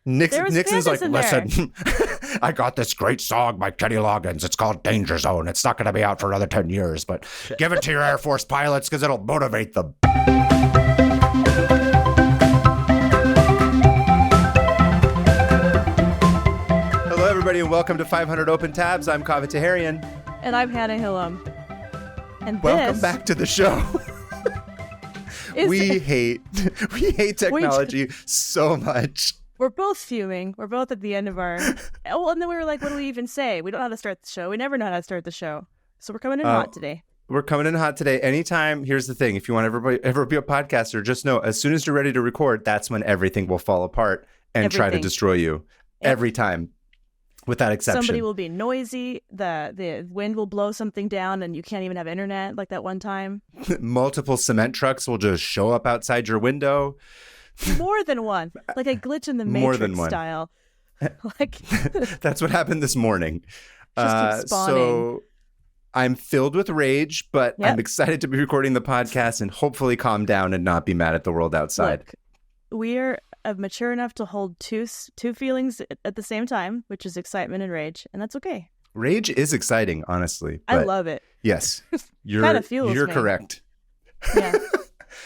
Nixon's like, listen, I got this great song by Kenny Loggins. It's called Danger Zone. It's not going to be out for another 10 years, but give it to your Air Force pilots because it'll motivate them. Hello, everybody, and welcome to 500 Open Tabs. I'm Kaveh Taherian. And I'm Hannah Hillam. And welcome back to the show. We hate technology so much. We're both fuming. We're both at the end of our... and then we were like, what do we even say? We don't know how to start the show. We never know how to start the show. So we're coming in hot today. We're coming in hot today. Anytime, here's the thing. If you want to ever be a podcaster, just know as soon as you're ready to record, that's when everything will fall apart and try to destroy you. Yep. Every time. Without exception. Somebody will be noisy. The wind will blow something down and you can't even have internet like that one time. Multiple cement trucks will just show up outside your window. More than one. Like a glitch in the Matrix style. Like that's what happened this morning. Just keep spawning. So I'm filled with rage, but I'm excited to be recording the podcast and hopefully calm down and not be mad at the world outside. Look, we're mature enough to hold two feelings at the same time, which is excitement and rage, and that's okay. Rage is exciting, honestly. I love it. Yes, you're correct. Yeah,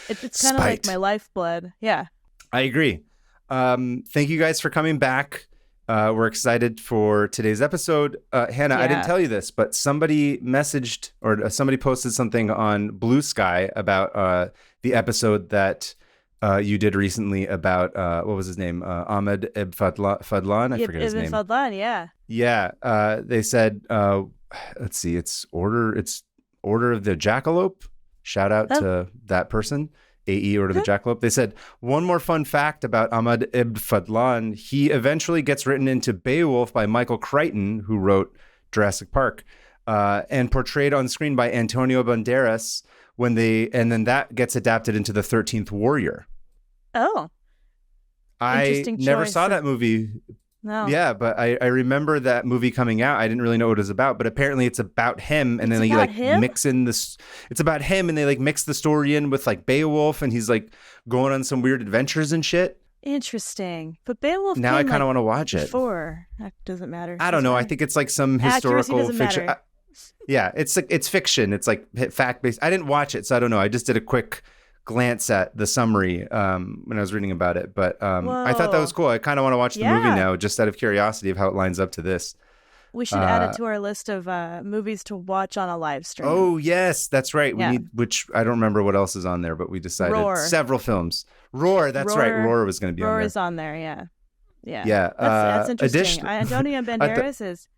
it's kind of like my lifeblood. Yeah. I agree. Thank you guys for coming back. We're excited for today's episode. Hannah, I didn't tell you this, but somebody messaged or somebody posted something on Blue Sky about the episode that you did recently about, what was his name? Ahmed Ibn Fadlan? I forget his name. Ibn Fadlan, yeah. Yeah. They said, let's see, it's Order of the Jackalope. Shout out to that person. AE Order of the Jackalope. They said, one more fun fact about Ahmed Ibn Fadlan. He eventually gets written into Beowulf by Michael Crichton, who wrote Jurassic Park, and portrayed on screen by Antonio Banderas and then that gets adapted into The 13th Warrior. Oh. I never saw that movie. No. Yeah, but I remember that movie coming out. I didn't really know what it was about, but apparently it's about him. And then they mix in this. It's about him, and they mix the story in with Beowulf, and he's going on some weird adventures and shit. Interesting, but Beowulf. Now I kind of want to watch it. That doesn't matter. I don't know. I think it's some historical fiction. Yeah, it's fiction. It's fact based. I didn't watch it, so I don't know. I just did a quick glance at the summary when I was reading about it, but I thought that was cool. I kind of want to watch the movie now, just out of curiosity of how it lines up to this. We should add it to our list of movies to watch on a live stream. Oh yes, that's right. We need, which I don't remember what else is on there, but we decided several films. Roar, that's right. Roar was going to be on there. Roar is on there. Yeah. That's interesting. Antonio Banderas is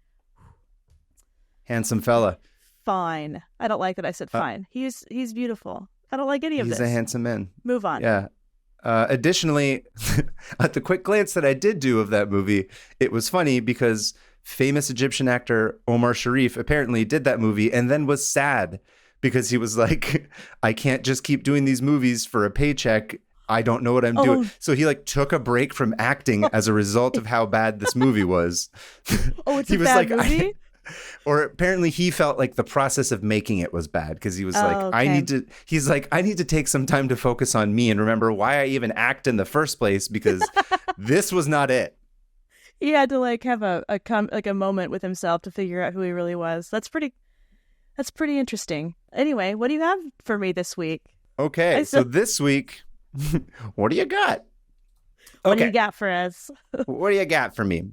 handsome fella. Fine. I don't like that I said fine. He's beautiful. I don't like any of this. He's a handsome man. Move on. Yeah. Additionally, at the quick glance that I did do of that movie, it was funny because famous Egyptian actor Omar Sharif apparently did that movie and then was sad because he was like, I can't just keep doing these movies for a paycheck. I don't know what I'm doing. So he took a break from acting as a result of how bad this movie was. Oh, it's a bad movie? Or apparently he felt like the process of making it was bad because he was I need to take some time to focus on me and remember why I even act in the first place because this was not it. He had to have a moment with himself to figure out who he really was. That's pretty interesting. Anyway, what do you have for me this week? Okay, so this week, what do you got? What do you got for us? What do you got for me?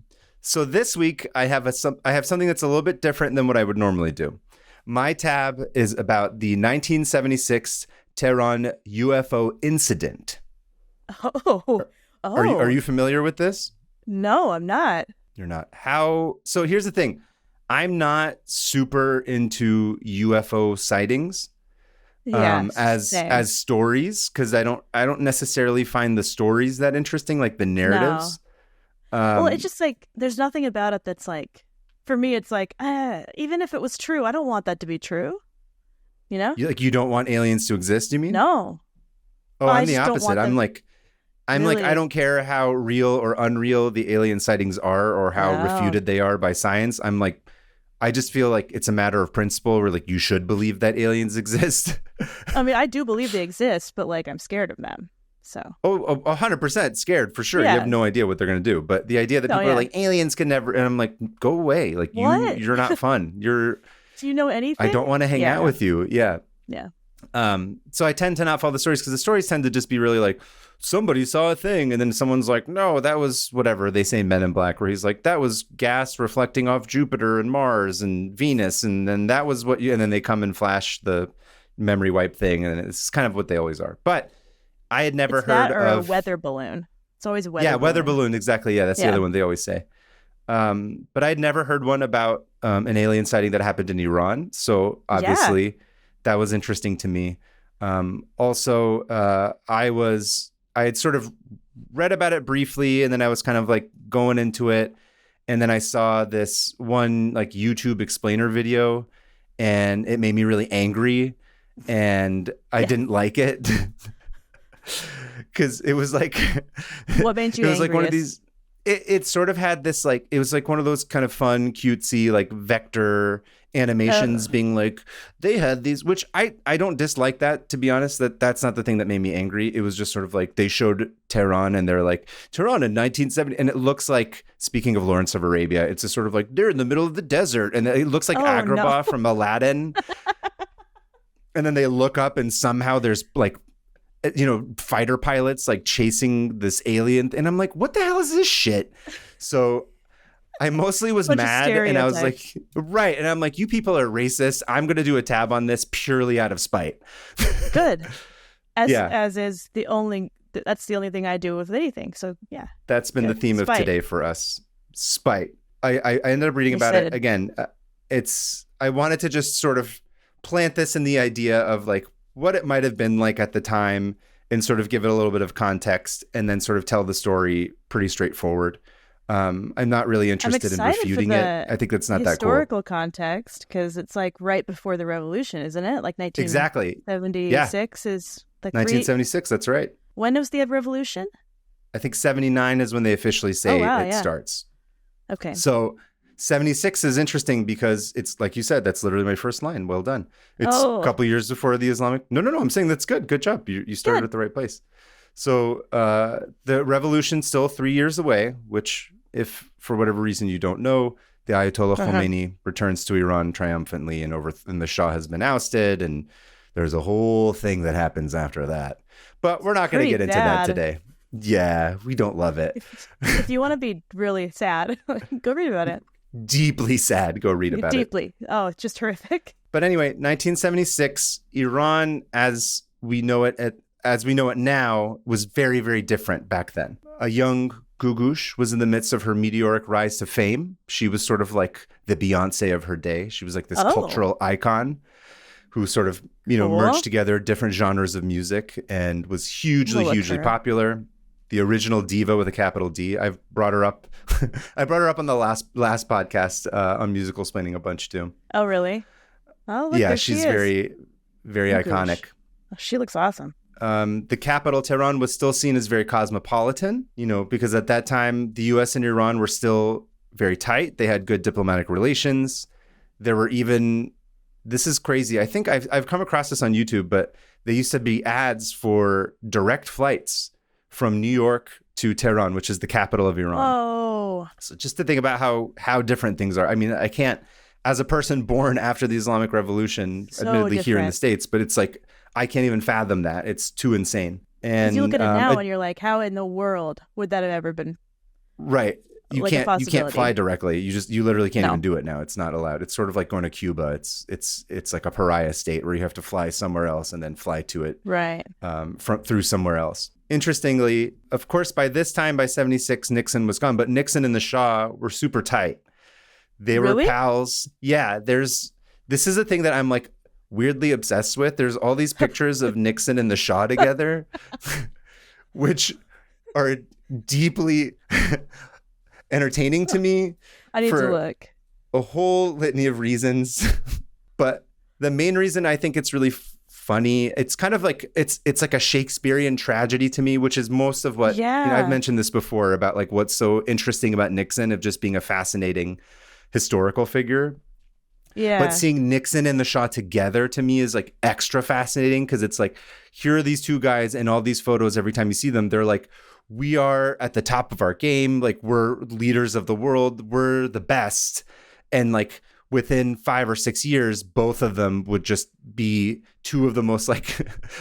So this week, I have something that's a little bit different than what I would normally do. My tab is about the 1976 Tehran UFO incident. Oh. Are you familiar with this? No, I'm not. You're not. So here's the thing. I'm not super into UFO sightings as stories because I don't necessarily find the stories that interesting, like the narratives. No. Well, it's just there's nothing about it that's for me, it's even if it was true, I don't want that to be true. You know? You don't want aliens to exist, you mean? No. Oh, I'm the opposite. I'm I don't care how real or unreal the alien sightings are or how refuted they are by science. I just feel like it's a matter of principle where you should believe that aliens exist. I mean, I do believe they exist, but I'm scared of them. So. Oh, 100% scared for sure. You Yeah. have no idea what they're going to do. But the idea that Oh, people are yeah. like, aliens can never, and I'm like, go away. Like What? you're not fun. Do you know anything? I don't want to hang out with you. Yeah. Yeah. So I tend to not follow the stories because the stories tend to just be really like, somebody saw a thing, and then someone's like, no, that was whatever. They say Men in Black, where he's like, that was gas reflecting off Jupiter and Mars and Venus, and then that was what you, and then they come and flash the memory wipe thing, and it's kind of what they always are. But I had never heard of a weather balloon. It's always a weather balloon. Yeah, weather balloon, exactly. Yeah, that's the other one they always say. But I had never heard one about an alien sighting that happened in Iran. So obviously that was interesting to me. Also, I had sort of read about it briefly, and then I was kind of like going into it. And then I saw this one like YouTube explainer video, and it made me really angry, and I didn't like it because it was like, what made you it was angriest? like one of these, it sort of had this like, it was like one of those kind of fun, cutesy, like vector animations being like, they had these, which I don't dislike that, to be honest. That's not the thing that made me angry. It was just sort of like, they showed Tehran and they're like, Tehran in 1970, and it looks like, speaking of Lawrence of Arabia, it's a sort of like, they're in the middle of the desert, and it looks like Agrabah from Aladdin. And then they look up and somehow there's like, you know, fighter pilots like chasing this alien, and I'm like, what the hell is this shit? So I mostly was mad, and I was like, right. And I'm like, you people are racist. I'm going to do a tab on this purely out of spite. Good. As is that's the only thing I do with anything. So yeah. That's been the theme of today for us. Spite. I ended up reading about it again. I wanted to just sort of plant this in the idea of like what it might have been like at the time, and sort of give it a little bit of context, and then sort of tell the story pretty straightforward. I'm not really interested in refuting it. I think that's not that cool. Historical context, because it's like right before the revolution, isn't it? Like 1976 is the 1976. That's right. When was the revolution? I think 79 is when they officially say it starts. Okay. So 76 is interesting because it's like you said, that's literally my first line. Well done. It's a couple years before the Islamic. No. I'm saying that's good. Good job. You started at the right place. So the revolution's still 3 years away, which, if for whatever reason you don't know, the Ayatollah Khomeini returns to Iran triumphantly, and the Shah has been ousted, and there's a whole thing that happens after that. But we're not going to get into that today. Yeah, we don't love it. If you want to be really sad, go read about it. Deeply sad, go read about it. Deeply. Oh, it's just horrific. But anyway, 1976, Iran, as we know it now, was very, very different back then. A young Gugush was in the midst of her meteoric rise to fame. She was sort of like the Beyonce of her day. She was like this cultural icon who sort of, merged together different genres of music and was hugely popular. The original diva with a capital D. I've brought her up. I brought her up on the last podcast on Musical Splaining a bunch too. Oh, really? Oh, look, yeah, she's very, very iconic. Oh, she looks awesome. The capital, Tehran, was still seen as very cosmopolitan, because at that time, the U.S. and Iran were still very tight. They had good diplomatic relations. There were even, this is crazy. I think I've come across this on YouTube, but there used to be ads for direct flights from New York to Tehran, which is the capital of Iran. Oh. So just to think about how different things are. I mean, I can't, as a person born after the Islamic Revolution, admittedly here in the States, but it's like, I can't even fathom that. It's too insane. And you look at it now and you're like, how in the world would that have ever been? Right. You can't fly directly. You literally can't even do it now. It's not allowed. It's sort of like going to Cuba. It's like a pariah state where you have to fly somewhere else and then fly to it. Right. Through somewhere else. Interestingly, of course, by this time, by 76, Nixon was gone, but Nixon and the Shah were super tight. They were pals. Yeah. This is a thing that I'm like weirdly obsessed with. There's all these pictures of Nixon and the Shah together, which are deeply entertaining to me. I need to look. A whole litany of reasons. But the main reason I think it's really funny, it's kind of like it's like a Shakespearean tragedy to me, which is most of what I've mentioned this before about like what's so interesting about Nixon, of just being a fascinating historical figure. Yeah. But seeing Nixon and the Shah together to me is like extra fascinating because it's like, here are these two guys and all these photos. Every time you see them, they're like, we are at the top of our game. Like, we're leaders of the world. We're the best. And like within 5 or 6 years, both of them would just be two of the most like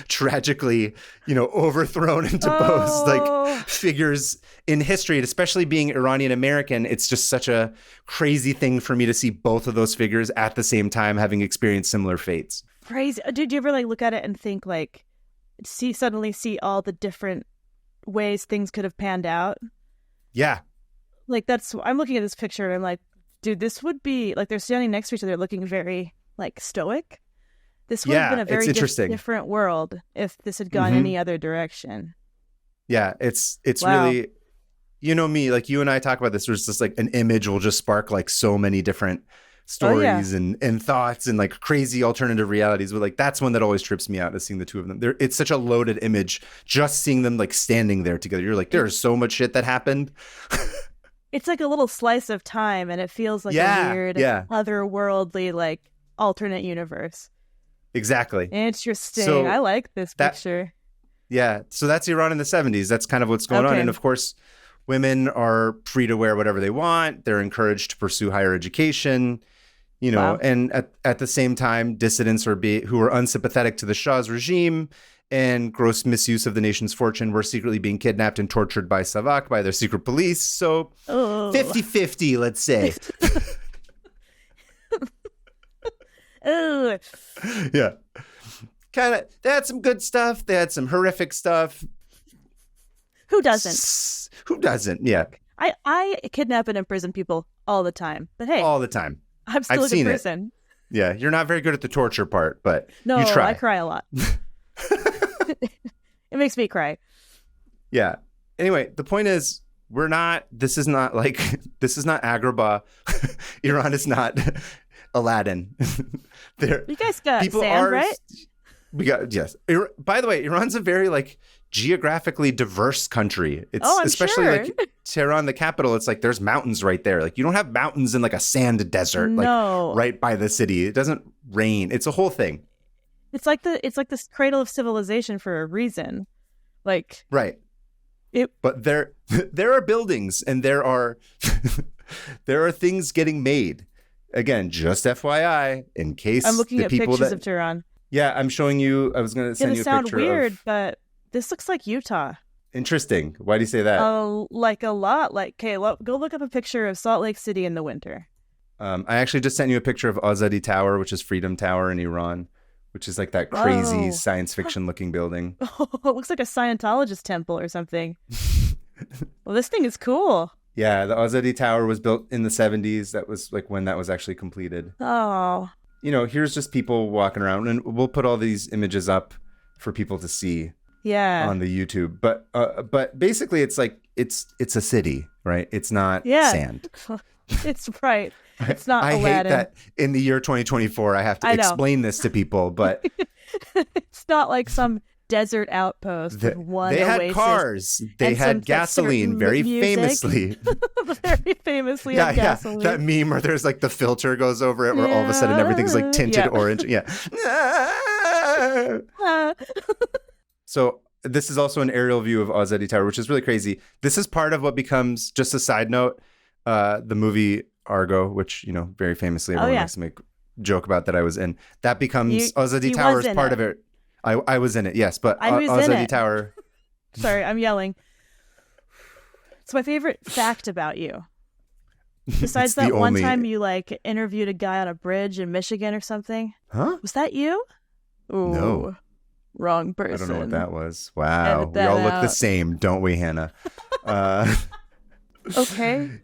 tragically, overthrown and deposed like figures in history. And especially being Iranian American, it's just such a crazy thing for me to see both of those figures at the same time having experienced similar fates. Crazy. Did you ever like look at it and think like, suddenly see all the different ways things could have panned out? Yeah. Like I'm looking at this picture and I'm like, dude, this would be like they're standing next to each other looking very like stoic. This would have been a very different world if this had gone any other direction. Yeah, it's really, me, like you and I talk about this, there's just like an image will just spark like so many different stories and thoughts and like crazy alternative realities. But like that's one that always trips me out, is seeing the two of them. It's such a loaded image, just seeing them like standing there together. You're like, there's so much shit that happened. It's like a little slice of time, and it feels like a weird, otherworldly, like alternate universe. Exactly. Interesting. So I like this picture. Yeah. So that's Iran in the 70s. That's kind of what's going on. And of course, women are free to wear whatever they want. They're encouraged to pursue higher education, and at the same time, dissidents who are unsympathetic to the Shah's regime and gross misuse of the nation's fortune were secretly being kidnapped and tortured by Savak, by their secret police. So 50-50, let's say. Yeah. Kind of, they had some good stuff. They had some horrific stuff. Who doesn't? Who doesn't? Yeah. I kidnap and imprison people all the time. But hey. All the time. I'm still a good person. Yeah. You're not very good at the torture part, but no, you try. I cry a lot. It makes me cry. Yeah. Anyway, the point is, this is not Agrabah. Iran is not Aladdin. You guys got sand, right? Yes. By the way, Iran's a very like geographically diverse country. It's I'm especially sure. like Tehran, the capital. It's like there's mountains right there. Like you don't have mountains in like a sand desert, like right by the city. It doesn't rain. It's a whole thing. It's like this cradle of civilization for a reason. Like right. But there are buildings and there are things getting made. Again, just FYI, in case I'm looking the at people pictures of Tehran. Yeah, I'm showing you. I was going to send you a picture. It's going to sound weird, but this looks like Utah. Interesting. Why do you say that? Like a lot. Like, okay, go look up a picture of Salt Lake City in the winter. I actually just sent you a picture of Azadi Tower, which is Freedom Tower in Iran, which is like that crazy science fiction looking building. Oh, it looks like a Scientologist temple or something. Well, this thing is cool. Yeah, the Azadi Tower was built in the 70s. That was like when that was actually completed. Oh. Here's just people walking around, and we'll put all these images up for people to see. Yeah. On the YouTube. But basically it's like it's a city, right? It's not sand. It's right. It's not I Aladdin. hate that in the year 2024 I have to explain this to people, but it's not like some desert outpost with one they oasis. Had cars. They had gasoline very famously. Very famously had gasoline. That meme where there's like the filter goes over it where all of a sudden everything's like tinted orange. Yeah. So this is also an aerial view of Azadi Tower, which is really crazy. This is part of what becomes, just a side note, the movie Argo, which, very famously everyone likes to make joke about that I was in. That becomes Azadi Tower is part of it. I was in it, yes, but Azadi Tower. Sorry, I'm yelling. It's my favorite fact about you. Besides that one time you like interviewed a guy on a bridge in Michigan or something. Huh? Was that you? Ooh, no. Wrong person. I don't know what that was. Wow. We all look the same, don't we, Hannah? Okay.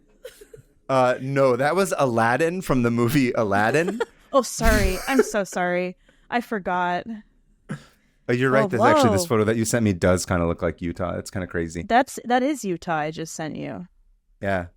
No, that was Aladdin from the movie Aladdin. Oh, sorry. I'm so sorry. I forgot. You're right. Actually, this photo that you sent me does kind of look like Utah. It's kind of crazy. That is Utah I just sent you. Yeah.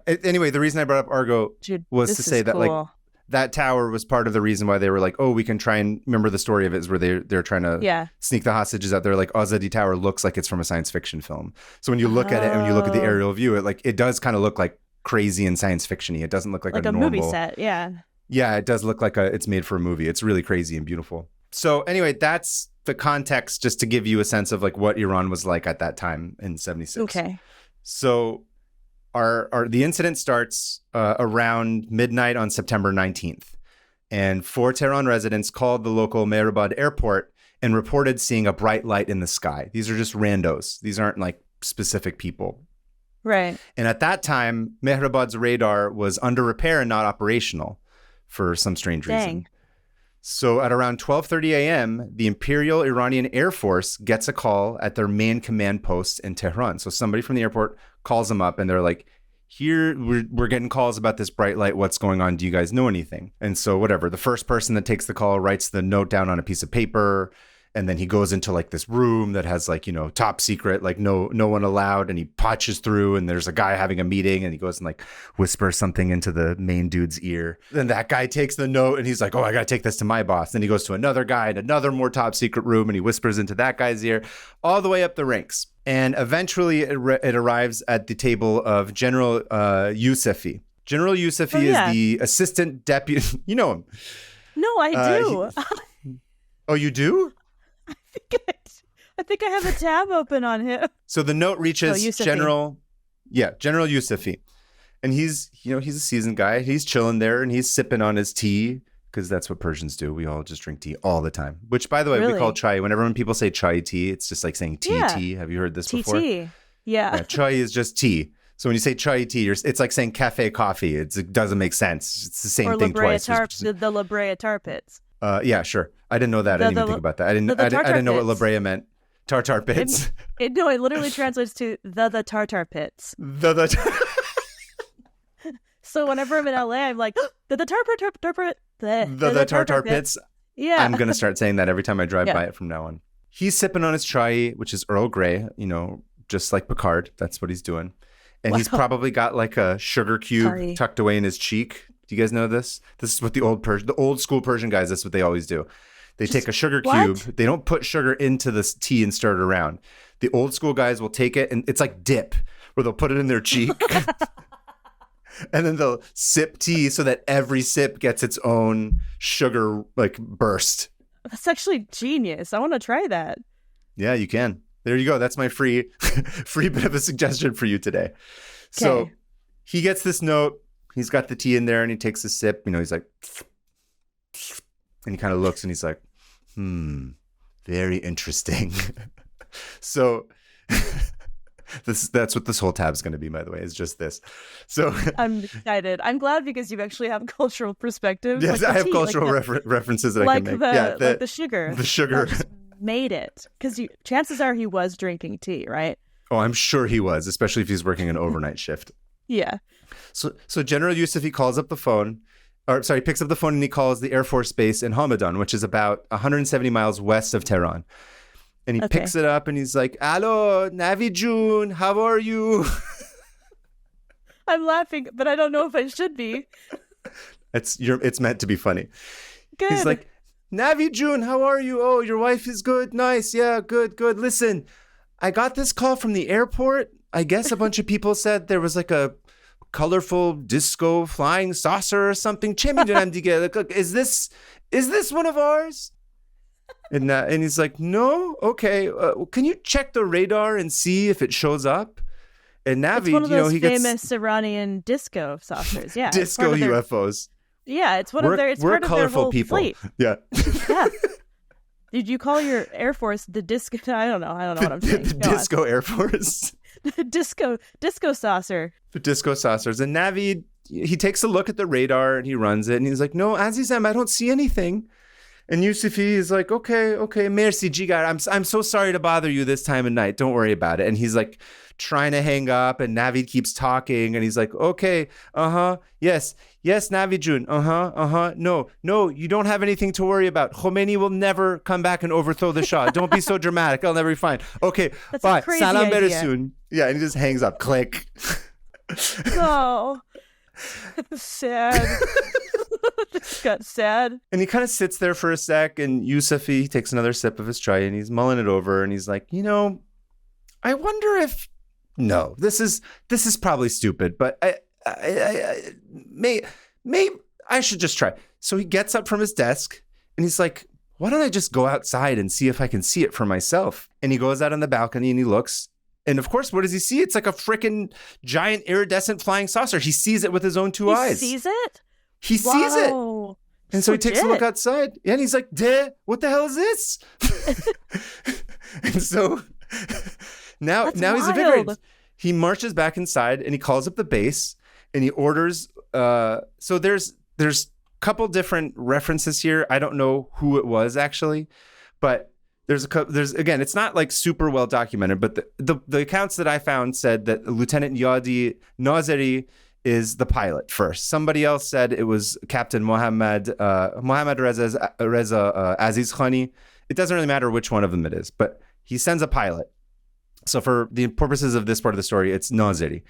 Anyway, the reason I brought up Argo was to say that like that tower was part of the reason why they were like, oh, we can try and remember the story of it is where they're trying to sneak the hostages out there. Like Azadi Tower looks like it's from a science fiction film. So when you look at it and when you look at the aerial view, it does kind of look like crazy and science fiction-y. It doesn't look like a normal movie set. Yeah. Yeah, it does look like it's made for a movie. It's really crazy and beautiful. So anyway, that's the context just to give you a sense of like what Iran was like at that time in 76. Okay. So the incident starts around midnight on September 19th. And 4 Tehran residents called the local Mehrabad airport and reported seeing a bright light in the sky. These are just randos. These aren't like specific people. Right. And at that time, Mehrabad's radar was under repair and not operational for some strange reason. So at around 12:30 a.m., the Imperial Iranian Air Force gets a call at their main command post in Tehran. So somebody from the airport calls them up and they're like, here, we're getting calls about this bright light. What's going on? Do you guys know anything? And so whatever, the first person that takes the call writes the note down on a piece of paper. And then he goes into like this room that has like, top secret, like no one allowed. And he punches through and there's a guy having a meeting and he goes and like whispers something into the main dude's ear. Then that guy takes the note and he's like, oh, I got to take this to my boss. Then he goes to another guy in another more top secret room and he whispers into that guy's ear all the way up the ranks. And eventually it arrives at the table of General Yousefi. General Yousefi is the assistant deputy. You know him. No, I do. Oh, you do? I think I have a tab open on him. So the note reaches General Yousefi. And he's a seasoned guy. He's chilling there and he's sipping on his tea because that's what Persians do. We all just drink tea all the time, which by the way, we call chai. Whenever people say chai tea, it's just like saying tea. Have you heard this before? Tea. Yeah. Chai is just tea. So when you say chai tea, it's like saying cafe coffee. It doesn't make sense. It's the same thing twice. The La Brea tar pits. Yeah, sure. I didn't know that. I didn't even think about that. I didn't know what La Brea meant. Tartar pits. It literally translates to the tartar pits. So whenever I'm in LA, I'm like, the tartar pits. Yeah. I'm going to start saying that every time I drive by it from now on. He's sipping on his chai, which is Earl Grey, just like Picard. That's what he's doing. And he's probably got like a sugar cube tucked away in his cheek. Do you guys know this? This is what the old school Persian guys, that's what they always do. They take a sugar cube. They don't put sugar into this tea and stir it around. The old school guys will take it and it's like dip where they'll put it in their cheek and then they'll sip tea so that every sip gets its own sugar like burst. That's actually genius. I want to try that. Yeah, you can. There you go. That's my free bit of a suggestion for you today. So he gets this note. He's got the tea in there and he takes a sip. He's like, and he kind of looks and he's like, very interesting. So that's what this whole tab is going to be, by the way, is just this. So I'm excited. I'm glad because you actually have cultural perspective. Yes, I have cultural references that I can make. Like the sugar. The sugar. Made it. Because chances are he was drinking tea, right? Oh, I'm sure he was, especially if he's working an overnight shift. Yeah. So General Yousefi calls up the phone. He picks up the phone and he calls the Air Force Base in Hamadan, which is about 170 miles west of Tehran. And he picks it up and he's like, "Hello, Navi June, how are you?" I'm laughing, but I don't know if I should be. It's meant to be funny. Good. He's like, "Navi June, how are you? Oh, your wife is good. Nice. Yeah, good. Listen, I got this call from the airport. I guess a bunch of people said there was like a colorful disco flying saucer or something. Look, is this one of ours?" And he's like, "No, okay. Can you check the radar and see if it shows up?" And Navi, it's one of those famous Iranian disco saucers. Yeah, disco UFOs. Yeah, it's one of their. It's part of their whole people. Fleet. Yeah. Yeah. Did you call your Air Force the disco? I don't know what I'm saying. The disco Air Force. disco saucer. The disco saucers. And Navi, he takes a look at the radar and he runs it and he's like, "No, Azizam, I don't see anything." And Yousefi is like, okay, merci, Jigar. I'm so sorry to bother you this time of night. Don't worry about it. And he's like trying to hang up and Navi keeps talking and he's like, okay, yes, Navi June, no, you don't have anything to worry about. Khomeini will never come back and overthrow the Shah. Don't be so dramatic. I'll never be fine. Okay, that's bye. A crazy Salam idea. very soon. Yeah, and he just hangs up. Click. Oh, sad. Just got sad. And he kind of sits there for a sec and Yousefi takes another sip of his chai and he's mulling it over and he's like, I wonder if this is probably stupid, but I I should just try. So he gets up from his desk and he's like, why don't I just go outside and see if I can see it for myself? And he goes out on the balcony and he looks. And of course, what does he see? It's like a freaking giant iridescent flying saucer. He sees it with his own two eyes. He sees it? He sees it. And so he takes a look outside. Yeah, and he's like, Duh, what the hell is this? And so now he's invigorated. He marches back inside and he calls up the base and he orders. So there's a couple different references here. I don't know who it was actually, but there's again, it's not like super well documented, but the accounts that I found said that Lieutenant Yadi Nazeri is the pilot first. Somebody else said it was Captain Mohammad Reza Aziz Khani. It doesn't really matter which one of them it is, but he sends a pilot. So for the purposes of this part of the story, it's Nazeri.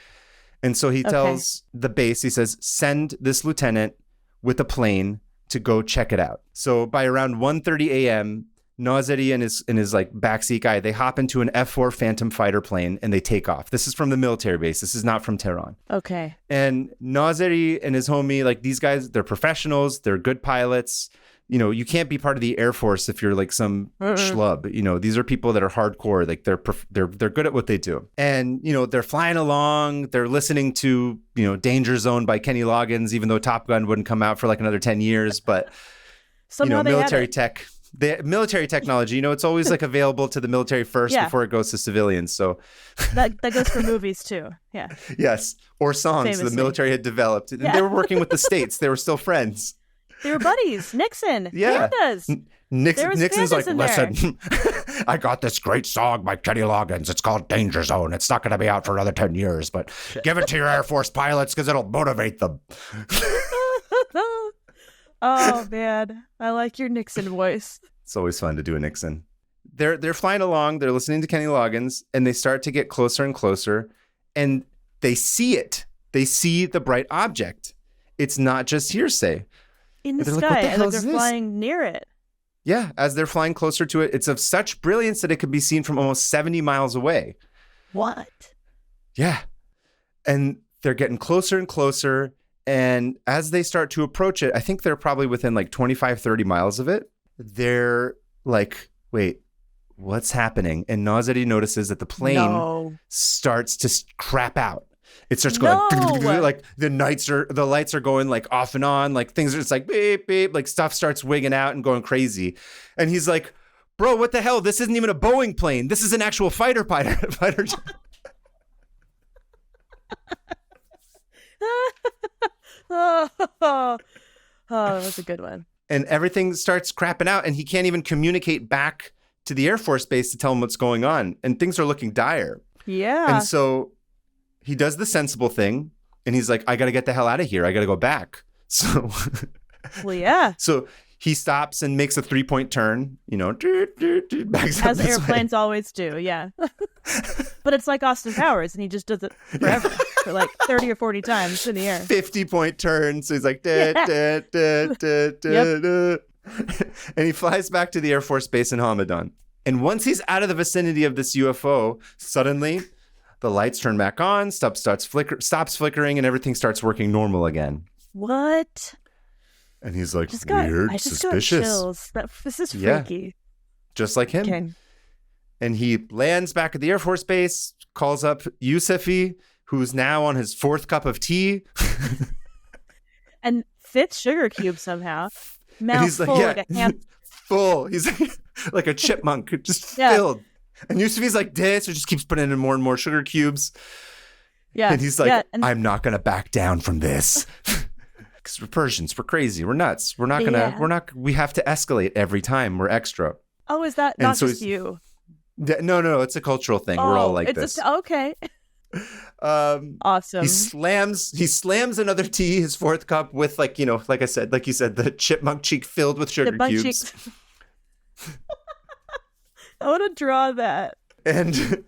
And so he tells the base, he says, send this lieutenant with a plane to go check it out. So by around 1:30 a.m., Nazeri and his like backseat guy, they hop into an F-4 Phantom fighter plane and they take off. This is from the military base. This is not from Tehran. Okay. And Nazeri and his homie, like these guys, they're professionals. They're good pilots. You know, you can't be part of the Air Force if you're like some schlub. You know, these are people that are hardcore. Like they're good at what they do. And, you know, they're flying along. They're listening to, you know, Danger Zone by Kenny Loggins, even though Top Gun wouldn't come out for like another 10 years. But, somehow, you know, military tech. The military technology, you know, it's always like available to the military first before it goes to civilians. So that goes for movies too. Yeah. Yes. Or songs Famously. The military had developed. And they were working with the states. They were still friends. They were buddies. Nixon. Yeah. Nixon's like, listen, I got this great song by Kenny Loggins. It's called Danger Zone. It's not going to be out for another 10 years, but give it to your Air Force pilots because it'll motivate them. Oh man, I like your Nixon voice. It's always fun to do a Nixon. They're flying along, they're listening to Kenny Loggins, and they start to get closer and closer, and they see it. They see the bright object. It's not just hearsay. In the sky, and they're flying near it. Yeah, as they're flying closer to it, it's of such brilliance that it can be seen from almost 70 miles away. What? Yeah. And they're getting closer and closer. And as they start to approach it, I think they're probably within like 25, 30 miles of it. They're like, wait, what's happening? And Nazeri notices that the plane starts to crap out. It starts going like the lights are going like off and on, like things are just like beep, beep, like stuff starts wigging out and going crazy. And he's like, bro, what the hell? This isn't even a Boeing plane. This is an actual fighter jet. Oh, that's a good one. And everything starts crapping out, and he can't even communicate back to the Air Force Base to tell him what's going on. And things are looking dire. Yeah. And so he does the sensible thing, and he's like, I got to get the hell out of here. I got to go back. So, well, yeah. So he stops and makes a 3-point turn, you know, as airplanes always do. Yeah. But it's like Austin Powers, and he just does it forever for like 30 or 40 times in the air. 50-point turn. So he's like, da. And he flies back to the Air Force Base in Hamadan. And once he's out of the vicinity of this UFO, suddenly the lights turn back on, stops flickering, and everything starts working normal again. What? And he's like, weird, suspicious. Got chills. This is freaky. Yeah, just like him. Okay. And he lands back at the Air Force Base, calls up Yusufi, who's now on his 4th cup of tea. And 5th sugar cube somehow. Mouth full, like a ham. Full. He's like a chipmunk, just filled. And Yusufi's like this, or just keeps putting in more and more sugar cubes. Yeah. And he's like, I'm not going to back down from this. Because we're Persians, we're crazy, we're nuts. We have to escalate every time. We're extra. Oh, is that not just you? No, it's a cultural thing. We're all like this. Okay. Awesome. He slams another tea, his 4th cup, with like you said, the chipmunk cheek filled with sugar cubes. I want to draw that. And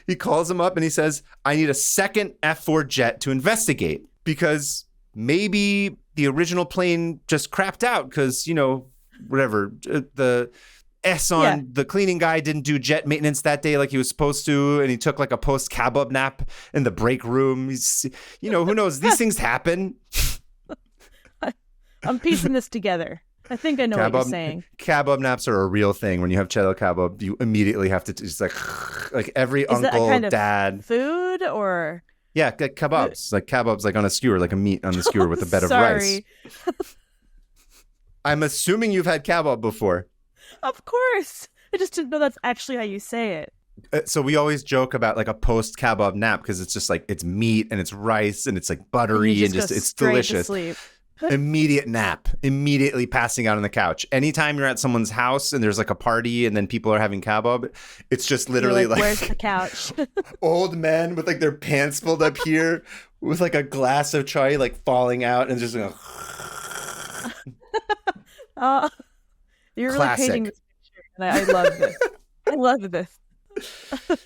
he calls him up and he says, I need a second F-4 jet to investigate because maybe the original plane just crapped out because, whatever, the the cleaning guy didn't do jet maintenance that day like he was supposed to, and he took like a post-kabab nap in the break room. Who knows? These things happen. I'm piecing this together. I think I know what you're saying. Kebab naps are a real thing. When you have cheddar kebab, you immediately have to just like every uncle, that a kind dad. Of food or? Yeah, kebabs. Like kebabs like on a skewer, like a meat on the skewer with a bed of rice. I'm assuming you've had kebab before. Of course. I just didn't know that's actually how you say it. So we always joke about like a post kebab nap because it's just like it's meat and it's rice and it's like buttery and it's delicious. Immediate nap, immediately passing out on the couch. Anytime you're at someone's house and there's like a party and then people are having kebab, it's just literally like where's the couch? Old men with like their pants pulled up here with like a glass of chai like falling out and just like you're really painting this picture and I love this. I love this.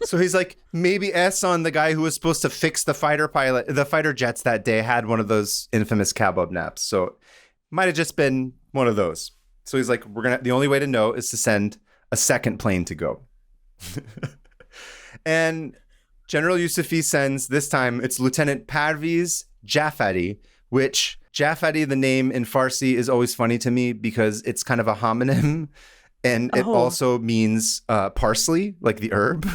So he's like, maybe S on the guy who was supposed to fix the fighter jets that day had one of those infamous kebab naps. So might have just been one of those. So he's like, the only way to know is to send a second plane to go. And General Yusufi sends, this time it's Lieutenant Parviz Jafari, which Jafari, the name in Farsi, is always funny to me because it's kind of a homonym. And it also means parsley, like the herb.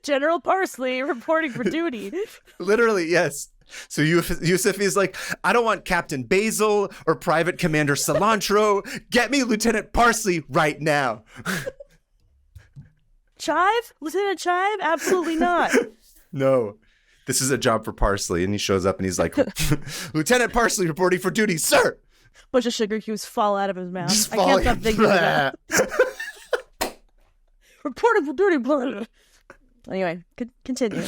General Parsley reporting for duty. Literally, yes. So Yusuf is like, I don't want Captain Basil or Private Commander Cilantro. Get me Lieutenant Parsley right now. Chive? Lieutenant Chive? Absolutely not. No. This is a job for Parsley. And he shows up and he's like, Lieutenant Parsley reporting for duty, sir. Bunch of sugar cubes fall out of his mouth. I can't stop thinking of that. Reporting for duty. Anyway, continue.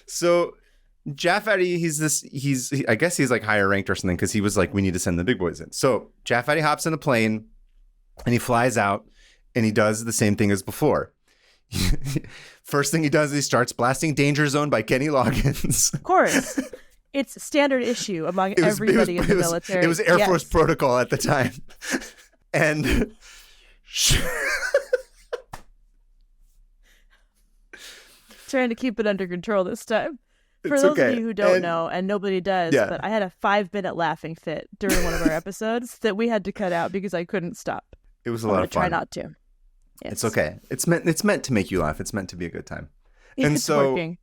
So Jafari, I guess he's like higher ranked or something because he was like, we need to send the big boys in. So Jafari hops in a plane and he flies out and he does the same thing as before. First thing he does is he starts blasting Danger Zone by Kenny Loggins. Of course. It's standard issue among everybody in the military. It was Air Force protocol at the time. And trying to keep it under control this time. For those of you who don't know, and nobody does, but I had a 5-minute laughing fit during one of our episodes that we had to cut out because I couldn't stop. It was a lot of fun. Try not to. Yes. It's okay. It's meant to make you laugh. It's meant to be a good time. And it's working.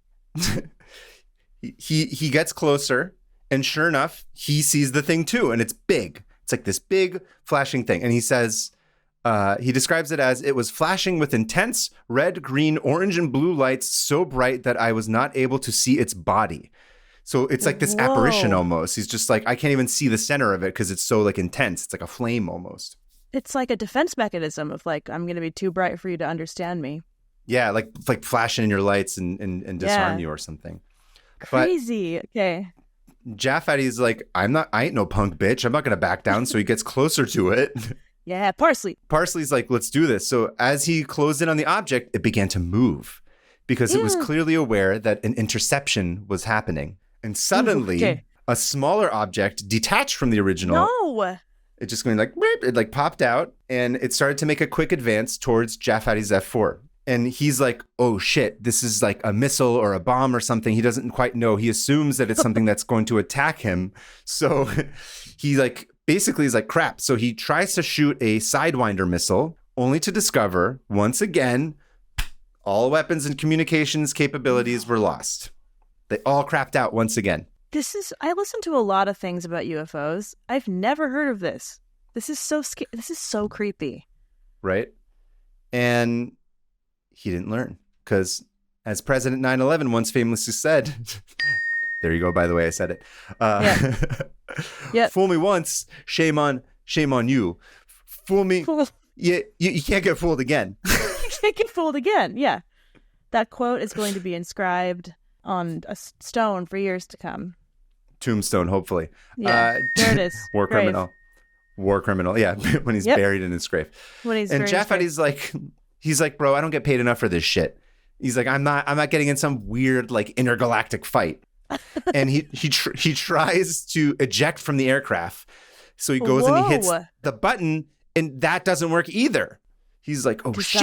He gets closer, and sure enough, he sees the thing too, and it's big. It's like this big flashing thing, and he says, he describes it as, it was flashing with intense red, green, orange, and blue lights so bright that I was not able to see its body. So it's like this apparition almost. He's just like, I can't even see the center of it because it's so like intense. It's like a flame almost. It's like a defense mechanism of like, I'm going to be too bright for you to understand me. Yeah, like flashing in your lights and disarm you or something. Crazy. Okay. Jafari's like, I ain't no punk bitch. I'm not going to back down. So he gets closer to it. Yeah, Parsley. Parsley's like, let's do this. So as he closed in on the object, it began to move because it was clearly aware that an interception was happening. And suddenly, a smaller object detached from the original. No. It just going like, it like popped out and it started to make a quick advance towards Jafari's F4. And he's like, oh shit, this is like a missile or a bomb or something. He doesn't quite know. He assumes that it's something that's going to attack him. So he like basically is like, crap. So he tries to shoot a Sidewinder missile only to discover once again, all weapons and communications capabilities were lost. They all crapped out once again. I listen to a lot of things about UFOs. I've never heard of this. This is so creepy. Right? And he didn't learn because, as President 9/11 once famously said, there you go, by the way, I said it. Fool me once, shame on you. Fool me, you can't get fooled again. You can't get fooled again, yeah. That quote is going to be inscribed on a stone for years to come. Tombstone, hopefully. Yeah, there it is. War criminal, yeah, when he's buried in his grave. And Jafari's like... He's like, bro, I don't get paid enough for this shit. He's like, I'm not getting in some weird like intergalactic fight. And he tries to eject from the aircraft. So he goes and he hits the button and that doesn't work either. He's like, oh shit.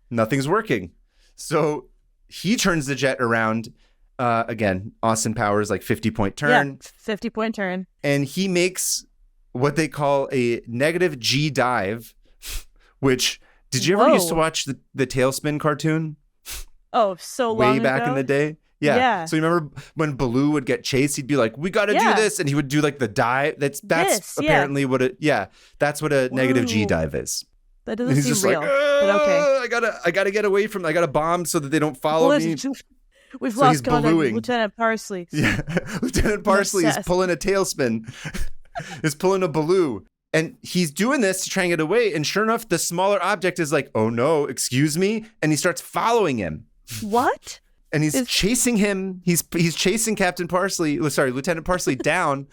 Nothing's working. So he turns the jet around Again, Austin Powers, like 50-point turn. Yeah, 50-point turn. And he makes what they call a negative G dive, which, did you ever used to watch the Tailspin cartoon? Oh, so long way back ago? in the day. Yeah. So you remember when Baloo would get chased, he'd be like, we got to do this. And he would do like the dive. That's apparently what that's what a negative G dive is. That doesn't seem real, but okay. I gotta get away from, I gotta bomb so that they don't follow me. We've lost contact with Lieutenant Parsley. Yeah. Lieutenant Parsley is pulling a tailspin. Is pulling a Baloo. And he's doing this to try and get away. And sure enough, the smaller object is like, oh no, excuse me. And he starts following him. What? And he's chasing him. He's chasing Lieutenant Parsley down.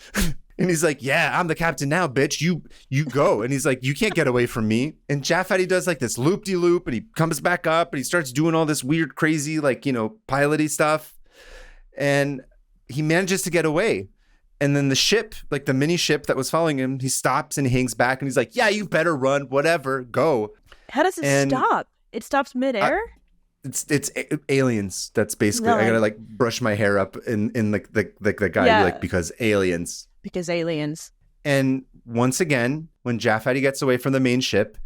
And he's like, yeah, I'm the captain now, bitch. You go. And he's like, you can't get away from me. And Jaffa does like this loop-de-loop, and he comes back up and he starts doing all this weird, crazy, like, pilot-y stuff. And he manages to get away. And then the ship, like the mini ship that was following him, he stops and he hangs back and he's like, yeah, you better run, whatever, go. How does it stop? It stops midair? It's aliens. That's basically, I gotta like brush my hair up in like the guy, like, because aliens. Because aliens. And once again, when Jaffa gets away from the main ship,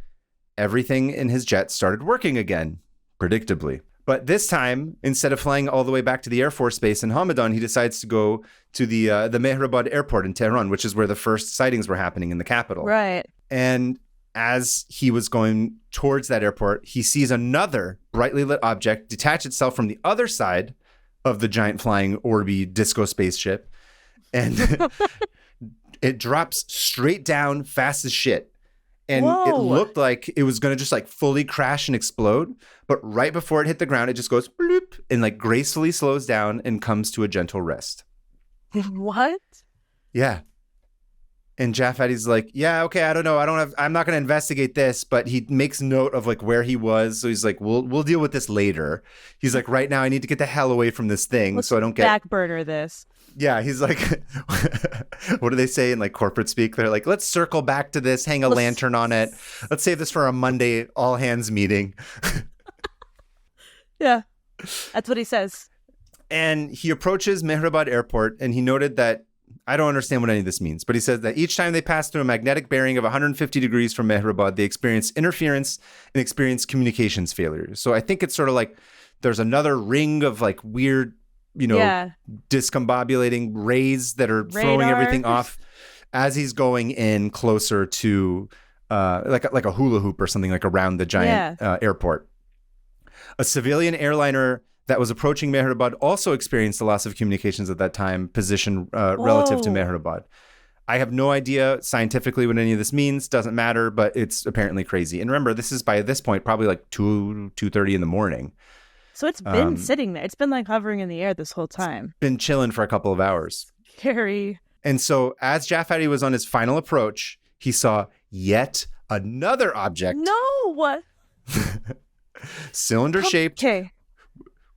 everything in his jet started working again, predictably. But this time, instead of flying all the way back to the Air Force Base in Hamadan, he decides to go to the Mehrabad airport in Tehran, which is where the first sightings were happening in the capital. Right. And as he was going towards that airport, he sees another brightly lit object detach itself from the other side of the giant flying Orbi disco spaceship. And it drops straight down fast as shit. And it looked like it was going to just like fully crash and explode. But right before it hit the ground, it just goes bloop and like gracefully slows down and comes to a gentle rest. What? Yeah. And Jaffat's like, yeah, okay, I don't know. I'm not going to investigate this, but he makes note of like where he was. So he's like, we'll deal with this later. He's like, right now I need to get the hell away from this thing. So I don't get backburner this. Yeah, he's like, what do they say in like corporate speak? They're like, let's circle back to this, hang a lantern on it. Let's save this for a Monday all hands meeting. Yeah, that's what he says. And he approaches Mehrabad Airport, and he noted that, I don't understand what any of this means, but he says that each time they pass through a magnetic bearing of 150 degrees from Mehrabad, they experience interference and experience communications failures. So I think it's sort of like there's another ring of like weird, discombobulating rays that are throwing everything off as he's going in closer to like a hula hoop or something, like around the giant airport. A civilian airliner that was approaching Mehrabad also experienced a loss of communications at that time, position relative to Mehrabad. I have no idea scientifically what any of this means. Doesn't matter, but it's apparently crazy. And remember, this is by this point probably like 2:30 in the morning. So it's been sitting there. It's been like hovering in the air this whole time. It's been chilling for a couple of hours. Scary. And so as Jaffa was on his final approach, he saw yet another object. No, what? Cylinder-shaped. Okay.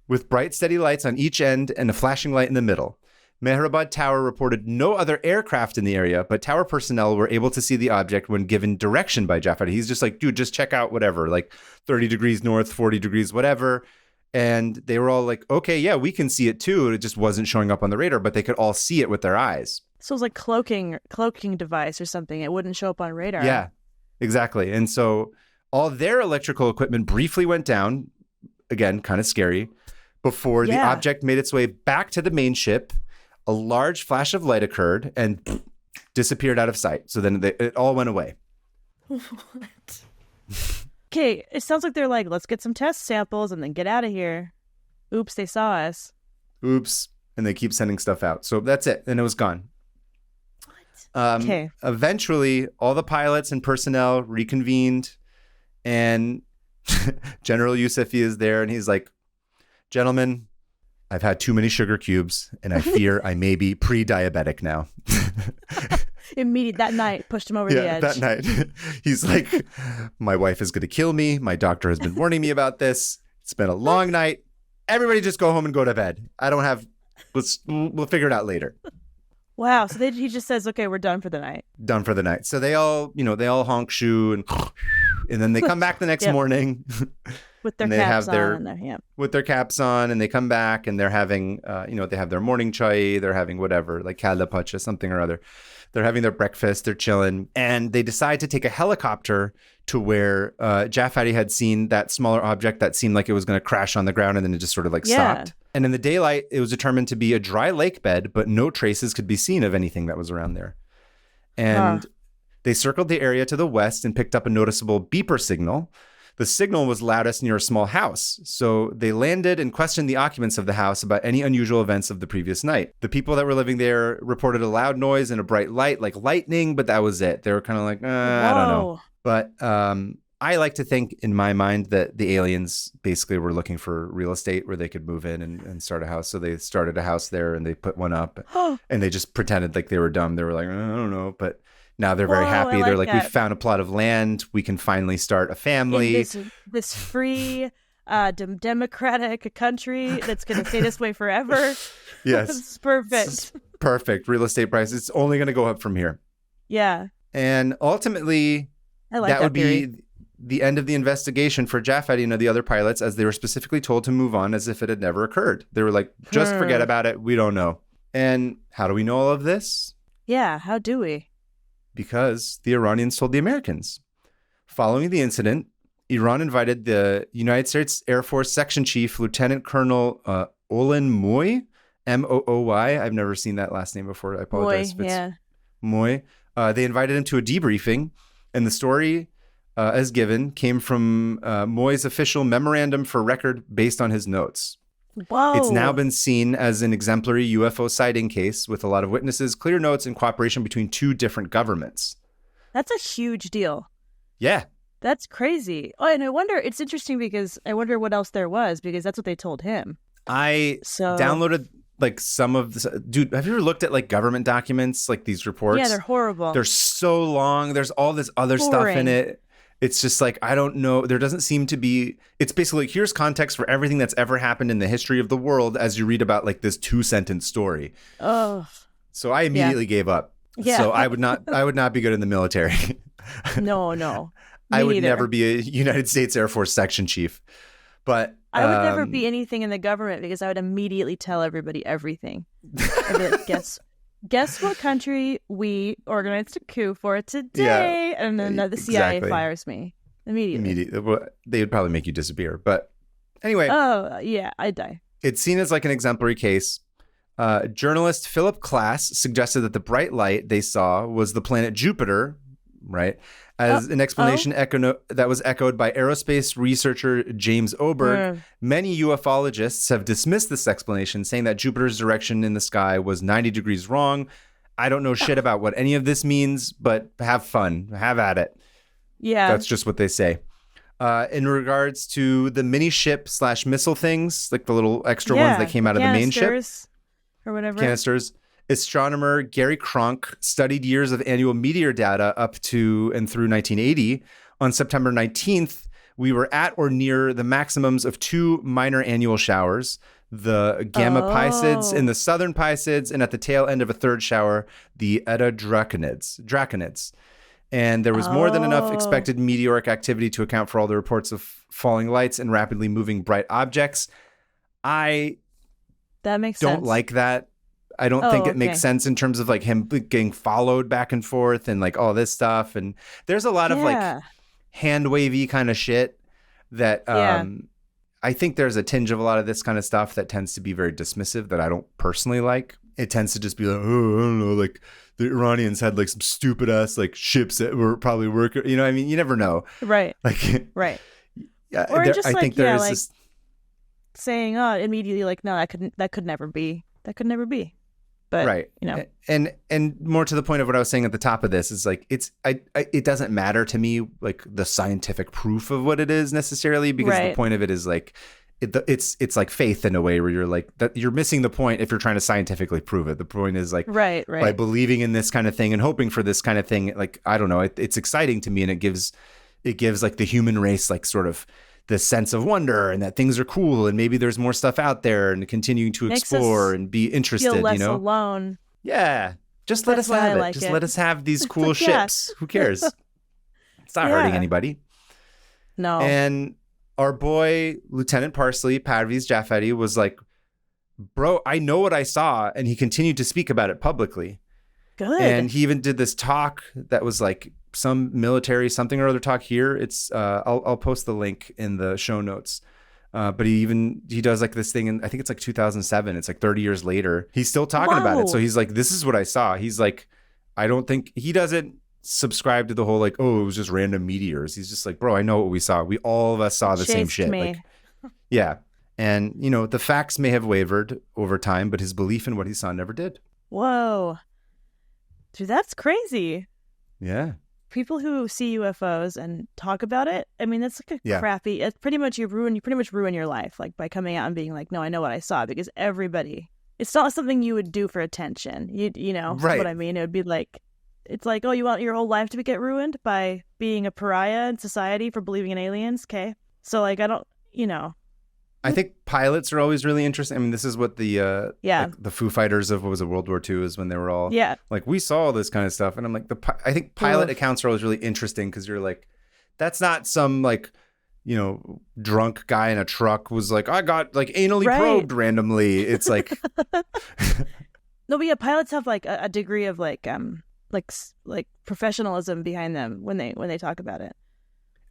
With bright, steady lights on each end and a flashing light in the middle. Mehrabad Tower reported no other aircraft in the area, but tower personnel were able to see the object when given direction by Jaffa. He's just like, dude, just check out whatever, like 30 degrees north, 40 degrees, whatever. And they were all like, okay, yeah, we can see it too. It just wasn't showing up on the radar, but they could all see it with their eyes. So it was like cloaking device or something. It wouldn't show up on radar. Yeah, exactly. And so all their electrical equipment briefly went down. Again, kind of scary. Before the object made its way back to the main ship, a large flash of light occurred and disappeared out of sight. So then it all went away. What? Okay, it sounds like they're like, let's get some test samples and then get out of here. Oops, they saw us. Oops. And they keep sending stuff out. So that's it. And it was gone. What? Okay. Eventually, all the pilots and personnel reconvened. And General Yousefi is there. And he's like, gentlemen, I've had too many sugar cubes. And I fear I may be pre-diabetic now. Immediate that night, pushed him over the edge. That night. He's like, my wife is going to kill me. My doctor has been warning me about this. It's been a long night. Everybody just go home and go to bed. We'll figure it out later. Wow. So he just says, okay, we're done for the night. Done for the night. So they all honk shoe and then they come back the next morning. with their caps on. With their caps on, and they come back and they're having, they have their morning chai, they're having whatever, like kalla pacha, something or other. They're having their breakfast, they're chilling, and they decide to take a helicopter to where Jafari had seen that smaller object that seemed like it was going to crash on the ground, and then it just sort of stopped. And in the daylight, it was determined to be a dry lake bed, but no traces could be seen of anything that was around there. And they circled the area to the west and picked up a noticeable beeper signal. The signal was loudest near a small house, so they landed and questioned the occupants of the house about any unusual events of the previous night. The people that were living there reported a loud noise and a bright light, like lightning, but that was it. They were kind of like, I don't know. But I like to think in my mind that the aliens basically were looking for real estate where they could move in and start a house. So they started a house there and they put one up and they just pretended like they were dumb. They were like, I don't know, but... Now they're very happy. They're like, we found a plot of land. We can finally start a family. In this free, democratic country that's going to stay this way forever. Yes. It's perfect. It's perfect. Real estate price. It's only going to go up from here. Yeah. And ultimately, that would be the end of the investigation for Jafari and the other pilots, as they were specifically told to move on as if it had never occurred. They were like, just forget about it. We don't know. And how do we know all of this? Yeah. How do we? Because the Iranians told the Americans. Following the incident, Iran invited the United States Air Force Section Chief, Lieutenant Colonel Olan Moy, Mooy. I've never seen that last name before. I apologize. Moy. They invited him to a debriefing, and the story, as given, came from Moy's official memorandum for record based on his notes. Whoa. It's now been seen as an exemplary UFO sighting case with a lot of witnesses, clear notes, and cooperation between two different governments. That's a huge deal. Yeah. That's crazy. Oh, and it's interesting because I wonder what else there was, because that's what they told him. I downloaded some of this. Dude, have you ever looked at government documents, these reports? Yeah, they're horrible. They're so long. There's all this other stuff in it. It's just I don't know. There doesn't seem to be. It's basically here's context for everything that's ever happened in the history of the world as you read about this 2-sentence story. Oh. So I immediately gave up. Yeah. So I would not be good in the military. No. I would never be a United States Air Force section chief. But I would never be anything in the government because I would immediately tell everybody everything. I'd be like, guess what country we organized a coup for today? Yeah, and then the CIA fires me immediately. Well, they would probably make you disappear. But anyway. Oh, yeah, I'd die. It's seen as an exemplary case. Journalist Philip Klass suggested that the bright light they saw was the planet Jupiter, right? As an explanation that was echoed by aerospace researcher James Oberg. Many ufologists have dismissed this explanation, saying that Jupiter's direction in the sky was 90 degrees wrong. I don't know shit about what any of this means, but have fun. Have at it. Yeah. That's just what they say. In regards to the mini ship / missile things, the little extra ones that came out of the main ship. Or whatever. Canisters. Astronomer Gary Kronk studied years of annual meteor data up to and through 1980. On September 19th, we were at or near the maximums of 2 minor annual showers, the Gamma Piscids and the Southern Piscids, and at the tail end of a third shower, the Eta Draconids. And there was more than enough expected meteoric activity to account for all the reports of falling lights and rapidly moving bright objects. That makes sense. Don't like that. I don't think it makes sense in terms of him getting followed back and forth and all this stuff. And there's a lot of hand wavy kind of shit that I think there's a tinge of a lot of this kind of stuff that tends to be very dismissive that I don't personally like. It tends to just be like, oh, I don't know, the Iranians had some stupid ass ships that were probably working. You know what I mean? You never know. Right. Right. Yeah. Or just I think there's this saying, immediately no, that could never be. That could never be. But, right. And more to the point of what I was saying at the top of this is it doesn't matter to me the scientific proof of what it is necessarily, because the point of it is it's like faith in a way where you're that you're missing the point if you're trying to scientifically prove it. The point is right. by believing in this kind of thing and hoping for this kind of thing, I don't know, it's exciting to me, and it gives the human race sort of this sense of wonder and that things are cool and maybe there's more stuff out there and continuing to explore and be interested, feel less alone. Yeah. Just let us have it. Just let us have these cool ships. Who cares? It's not hurting anybody. No. And our boy Lieutenant Parsley, Parviz Jaffedi, was like, bro, I know what I saw. And he continued to speak about it publicly. Good. And he even did this talk that was like some military something or other talk here. It's I'll post the link in the show notes. But he does like this thing, and I think it's like 2007. It's like 30 years later. He's still talking about it. So he's like, this is what I saw. He's like, I don't think he doesn't subscribe to the whole like, oh, it was just random meteors. He's just like, bro, I know what we saw. We all of us saw the same shit. Like, yeah. And you know, the facts may have wavered over time, but his belief in what he saw never did. Whoa. Dude, that's crazy. Yeah. People who see UFOs and talk about it, I mean, that's like a crappy, it's pretty much you pretty much ruin your life, like by coming out and being like, no, I know what I saw, because everybody, it's not something you would do for attention. You know right. what I mean? It would be like, it's like, oh, you want your whole life to get ruined by being a pariah in society for believing in aliens? Okay. So like, I don't, you know. I think pilots are always really interesting. I mean, this is what the like the Foo Fighters of, what was it, World War II, is when they were all like, we saw this kind of stuff. And I'm like, I think pilot accounts are always really interesting, because you're like, that's not some like, you know, drunk guy in a truck was like, I got like anally probed randomly. It's like, no, but yeah, pilots have like a degree of like professionalism behind them when they talk about it.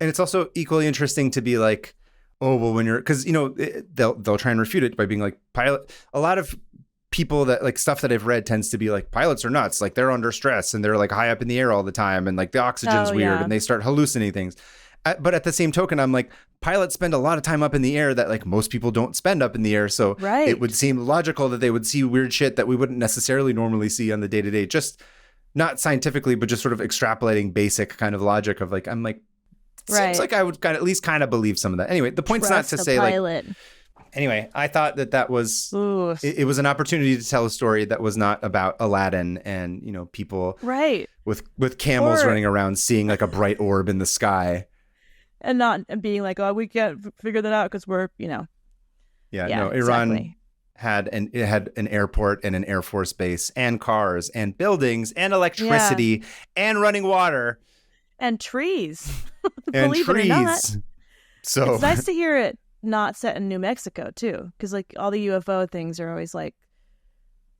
And it's also equally interesting to be like, oh, well, when you're, because, you know, they'll try and refute it by being like, pilot. A lot of people that like stuff that I've read tends to be like, pilots are nuts. Like, they're under stress and they're like high up in the air all the time. And like the oxygen's weird and they start hallucinating things. But at the same token, I'm like, pilots spend a lot of time up in the air that like most people don't spend up in the air. So it would seem logical that they would see weird shit that we wouldn't necessarily normally see on the day to day. Just not scientifically, but just sort of extrapolating basic kind of logic of like, I'm like, seems like I would at least kind of believe some of that. Anyway, the point's not to say pilot. Like. Anyway, I thought that was it was an opportunity to tell a story that was not about Aladdin and, you know, people with camels running around seeing like a bright orb in the sky, and not being like, oh, we can't figure that out because we're, you know. Yeah, no, Iran had an airport and an Air Force base and cars and buildings and electricity and running water. And trees. And Believe trees. It or not. So it's nice to hear it not set in New Mexico too, because like all the UFO things are always like,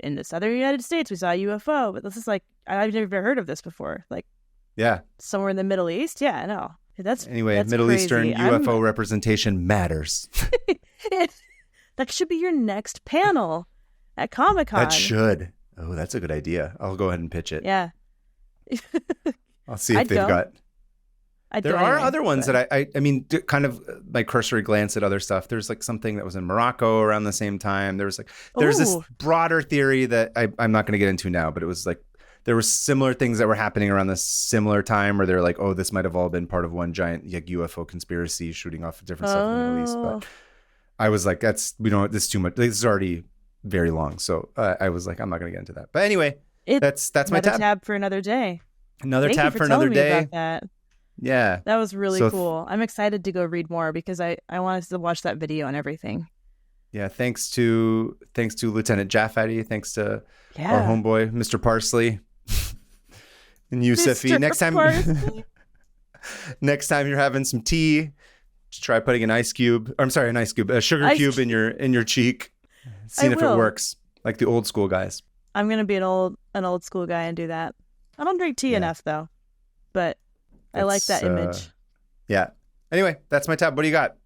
in the southern United States we saw a UFO, but this is like, I've never heard of this before. Like, somewhere in the Middle East. Yeah, I know. That's Middle crazy. Eastern UFO representation matters. That should be your next panel at Comic-Con. That should. Oh, that's a good idea. I'll go ahead and pitch it. Yeah. I'll see if they've got. There are other ones that I mean, kind of my cursory glance at other stuff. There's like something that was in Morocco around the same time. There's this broader theory that I'm not going to get into now, but it was like there were similar things that were happening around this similar time where they're like, oh, this might have all been part of one giant like UFO conspiracy shooting off different stuff in the Middle East. But I was like, this is too much. This is already very long. So I was like, I'm not going to get into that. But anyway, that's my tab for another day. Another tab for another day. About that. Yeah. That was really cool. I'm excited to go read more because I wanted to watch that video and everything. Yeah, thanks to Lieutenant Jaffedi, thanks to our homeboy, Mr. Parsley and Yusufi. Next time you're having some tea, just try putting a sugar cube in your cheek. Seeing if it works, like the old school guys. I'm gonna be an old school guy and do that. I don't drink tea enough though, but I like that image. Yeah. Anyway, that's my tab. What do you got?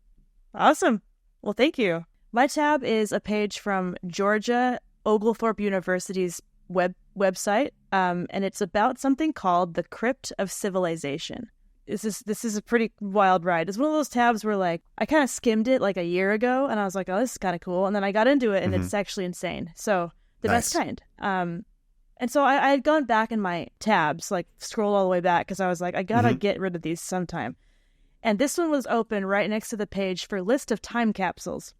Awesome. Well, thank you. My tab is a page from Georgia Oglethorpe University's website, and it's about something called the Crypt of Civilization. This is a pretty wild ride. It's one of those tabs where like I kind of skimmed it like a year ago, and I was like, oh, this is kind of cool, and then I got into it, and it's actually insane. So the best kind. And so I had gone back in my tabs, like scrolled all the way back because I was like, I gotta get rid of these sometime. And this one was open right next to the page for list of time capsules.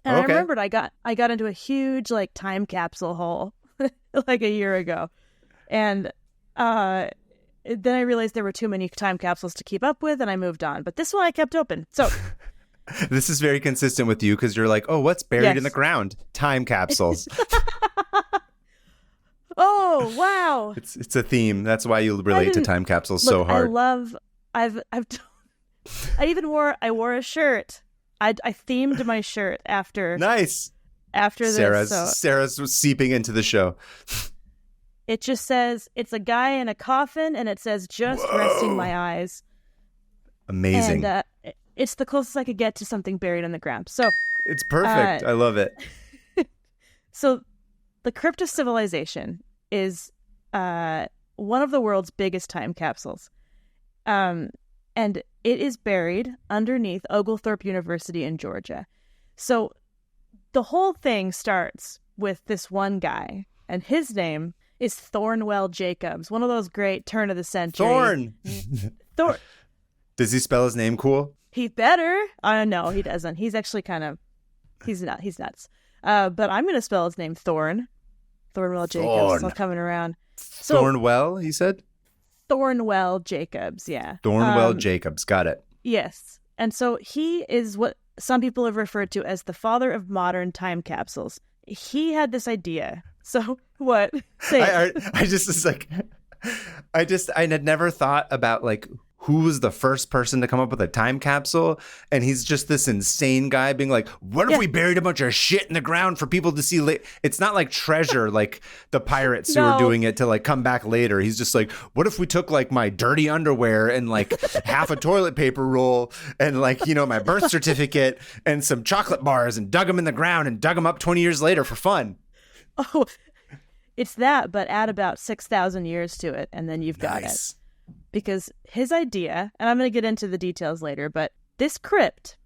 And I remembered I got into a huge like time capsule hole like a year ago. And then I realized there were too many time capsules to keep up with, and I moved on. But this one I kept open. So this is very consistent with you because you're like, oh, what's buried in the ground? Time capsules. Oh, wow. It's a theme. That's why you relate to time capsules so hard. I've I wore a shirt. I themed my shirt after. Nice. After this, Sarah's was seeping into the show. It just says it's a guy in a coffin, and it says "just resting my eyes." Amazing. And it's the closest I could get to something buried in the ground. So it's perfect. I love it. So, the Crypt of Civilization is one of the world's biggest time capsules. And it is buried underneath Oglethorpe University in Georgia. So the whole thing starts with this one guy, and his name is Thornwell Jacobs, one of those great turn of the century. Thorn. Does he spell his name cool? He better. No, he doesn't. He's actually he's nuts. But I'm going to spell his name Thornwell Jacobs. It's all coming around. So, Thornwell, he said? Thornwell Jacobs, yeah. Thornwell Jacobs, got it. Yes. And so he is what some people have referred to as the father of modern time capsules. He had this idea. So what? I had never thought about like who was the first person to come up with a time capsule, and he's just this insane guy being like, what if we buried a bunch of shit in the ground for people to see later? It's not like Treasure, like the pirates who are doing it to like come back later. He's just like, what if we took like my dirty underwear and like half a toilet paper roll and like, you know, my birth certificate and some chocolate bars and dug them in the ground and dug them up 20 years later for fun. Oh, it's that, but add about 6,000 years to it, and then you've got it. Because his idea, and I'm going to get into the details later, but this crypt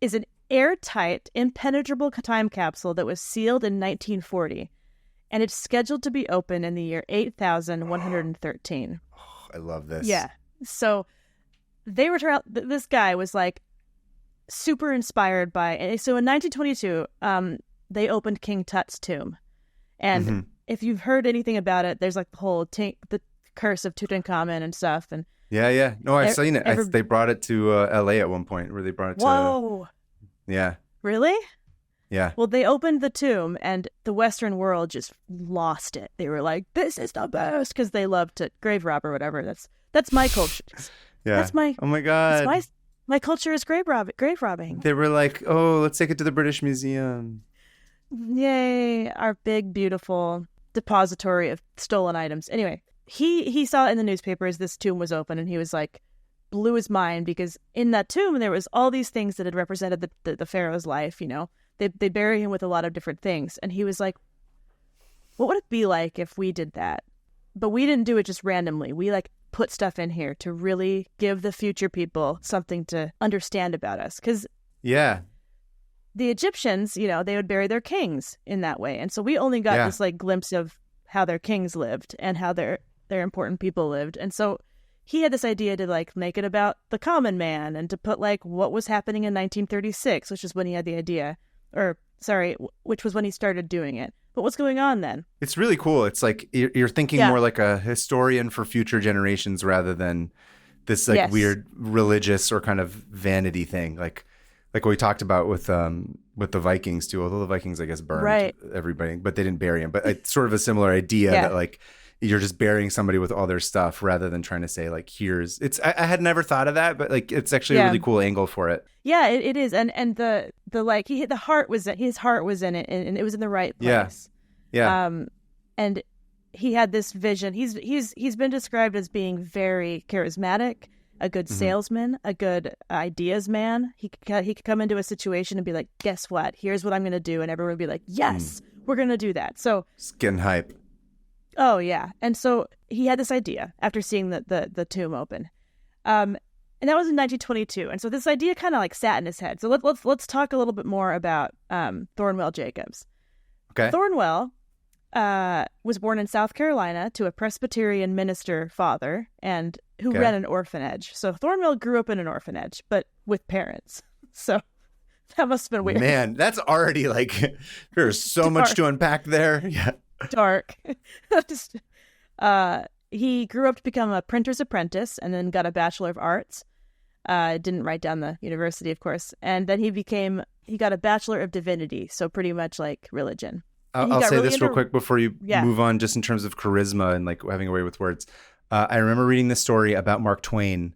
is an airtight, impenetrable time capsule that was sealed in 1940, and it's scheduled to be open in the year 8113. Oh, I love this. Yeah. So they were this guy was like super inspired by, so in 1922, they opened King Tut's tomb. And if you've heard anything about it, there's like the whole the curse of Tutankhamun and stuff. And yeah. No, I've seen it. They brought it to LA at one point, where they brought it to. Whoa. Yeah. Really? Yeah. Well, they opened the tomb, and the Western world just lost it. They were like, "This is the best," because they loved to grave rob or whatever. That's my culture. Yeah. That's my. Oh my God. My culture is grave robbing. They were like, "Oh, let's take it to the British Museum." Yay! Our big, beautiful depository of stolen items. Anyway, he saw in the newspapers this tomb was open, and he was like, blew his mind, because in that tomb there was all these things that had represented the pharaoh's life. You know, they bury him with a lot of different things, and he was like, what would it be like if we did that? But we didn't do it just randomly. We like put stuff in here to really give the future people something to understand about us. Because the Egyptians, you know, they would bury their kings in that way. And so we only got this like glimpse of how their kings lived and how their important people lived. And so he had this idea to like make it about the common man, and to put like what was happening in 1936, which is when he had the idea, which was when he started doing it. But what's going on then? It's really cool. It's like you're thinking more like a historian for future generations rather than this like weird religious or kind of vanity thing. Like we talked about with the Vikings too, although the Vikings, I guess, burned everybody, but they didn't bury him. But it's sort of a similar idea that like you're just burying somebody with all their stuff rather than trying to say like, I had never thought of that, but like it's actually a really cool angle for it. Yeah, it is. And the like his heart was in it, and it was in the right place. Yeah. And he had this vision. He's been described as being very charismatic, a good salesman, a good ideas man. He could come into a situation and be like, guess what? Here's what I'm going to do. And everyone would be like, yes, we're going to do that. So skin hype. Oh, yeah. And so he had this idea after seeing the tomb open. And that was in 1922. And so this idea kind of like sat in his head. So let's talk a little bit more about Thornwell Jacobs. Okay. Thornwell was born in South Carolina to a Presbyterian minister father and who ran an orphanage. So Thornwell grew up in an orphanage, but with parents. So that must have been weird. Man, that's already like, there's so much to unpack there. Yeah. Dark. He grew up to become a printer's apprentice and then got a Bachelor of Arts. Didn't write down the university, of course. And then he got a Bachelor of Divinity. So pretty much like religion. I'll say this real quick before you move on, just in terms of charisma and like having a way with words. I remember reading this story about Mark Twain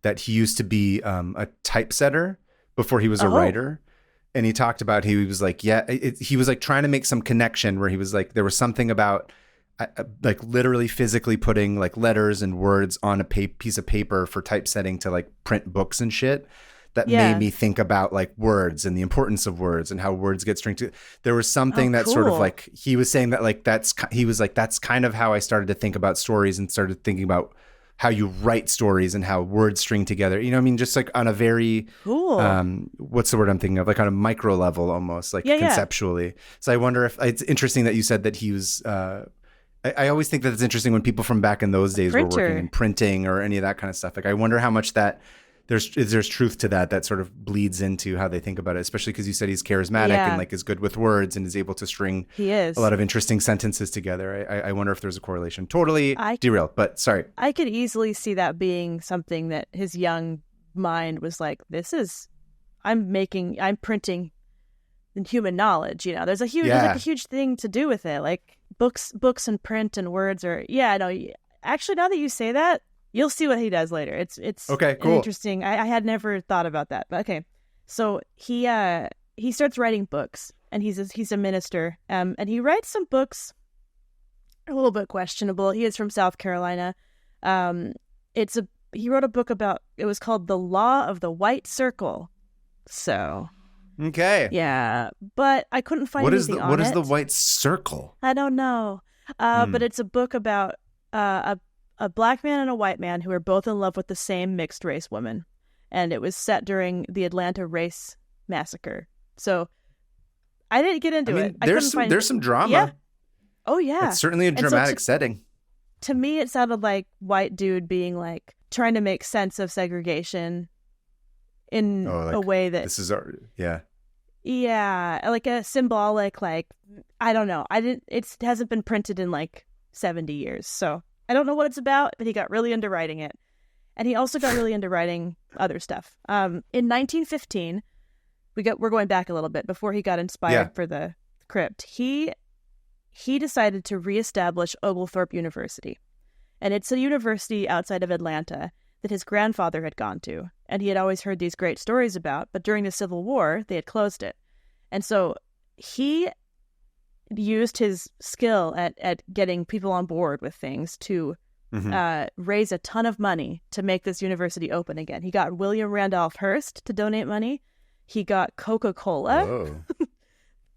that he used to be a typesetter before he was a writer. And he talked about, he was like, he was like trying to make some connection where he was like, there was something about like literally physically putting like letters and words on a piece of paper for typesetting to like print books and shit that made me think about like words and the importance of words and how words get stringed to. There was something that sort of like, he was saying that like, that's kind of how I started to think about stories and started thinking about how you write stories and how words string together. You know what I mean? Just like on a very, what's the word I'm thinking of? Like on a micro level almost, like conceptually. So I wonder if it's interesting that you said that he was, I always think that it's interesting when people from back in those days were working in printing or any of that kind of stuff. Like I wonder how much that there's truth to that sort of bleeds into how they think about it, especially because you said he's charismatic and like is good with words and is able to string a lot of interesting sentences together. I wonder if there's a correlation. Totally derailed, but sorry. I could easily see that being something that his young mind was like, I'm printing human knowledge. You know, there's like a huge thing to do with it. Like books and print and words are, actually now that you say that, you'll see what he does later. It's okay, cool. Interesting. I had never thought about that. But okay, so he starts writing books, and he's a minister. And he writes some books, a little bit questionable. He is from South Carolina. He wrote a book about, it was called The Law of the White Circle. So okay, yeah, but I couldn't find anything on it. What is the White Circle? I don't know. But it's a book about a black man and a white man who are both in love with the same mixed race woman. And it was set during the Atlanta race massacre. So I didn't get into it. There's some drama. Yeah. Oh, yeah. It's certainly a dramatic setting. To me, it sounded like white dude being like trying to make sense of segregation in a way that this is like a symbolic, like, I don't know. It hasn't been printed in like 70 years. So I don't know what it's about, but he got really into writing it. And he also got really into writing other stuff. In 1915, we're going back a little bit before he got inspired for the Crypt. He decided to reestablish Oglethorpe University. And it's a university outside of Atlanta that his grandfather had gone to. And he had always heard these great stories about, but during the Civil War, they had closed it. And so he used his skill at getting people on board with things to raise a ton of money to make this university open again. He got William Randolph Hearst to donate money. He got Coca-Cola,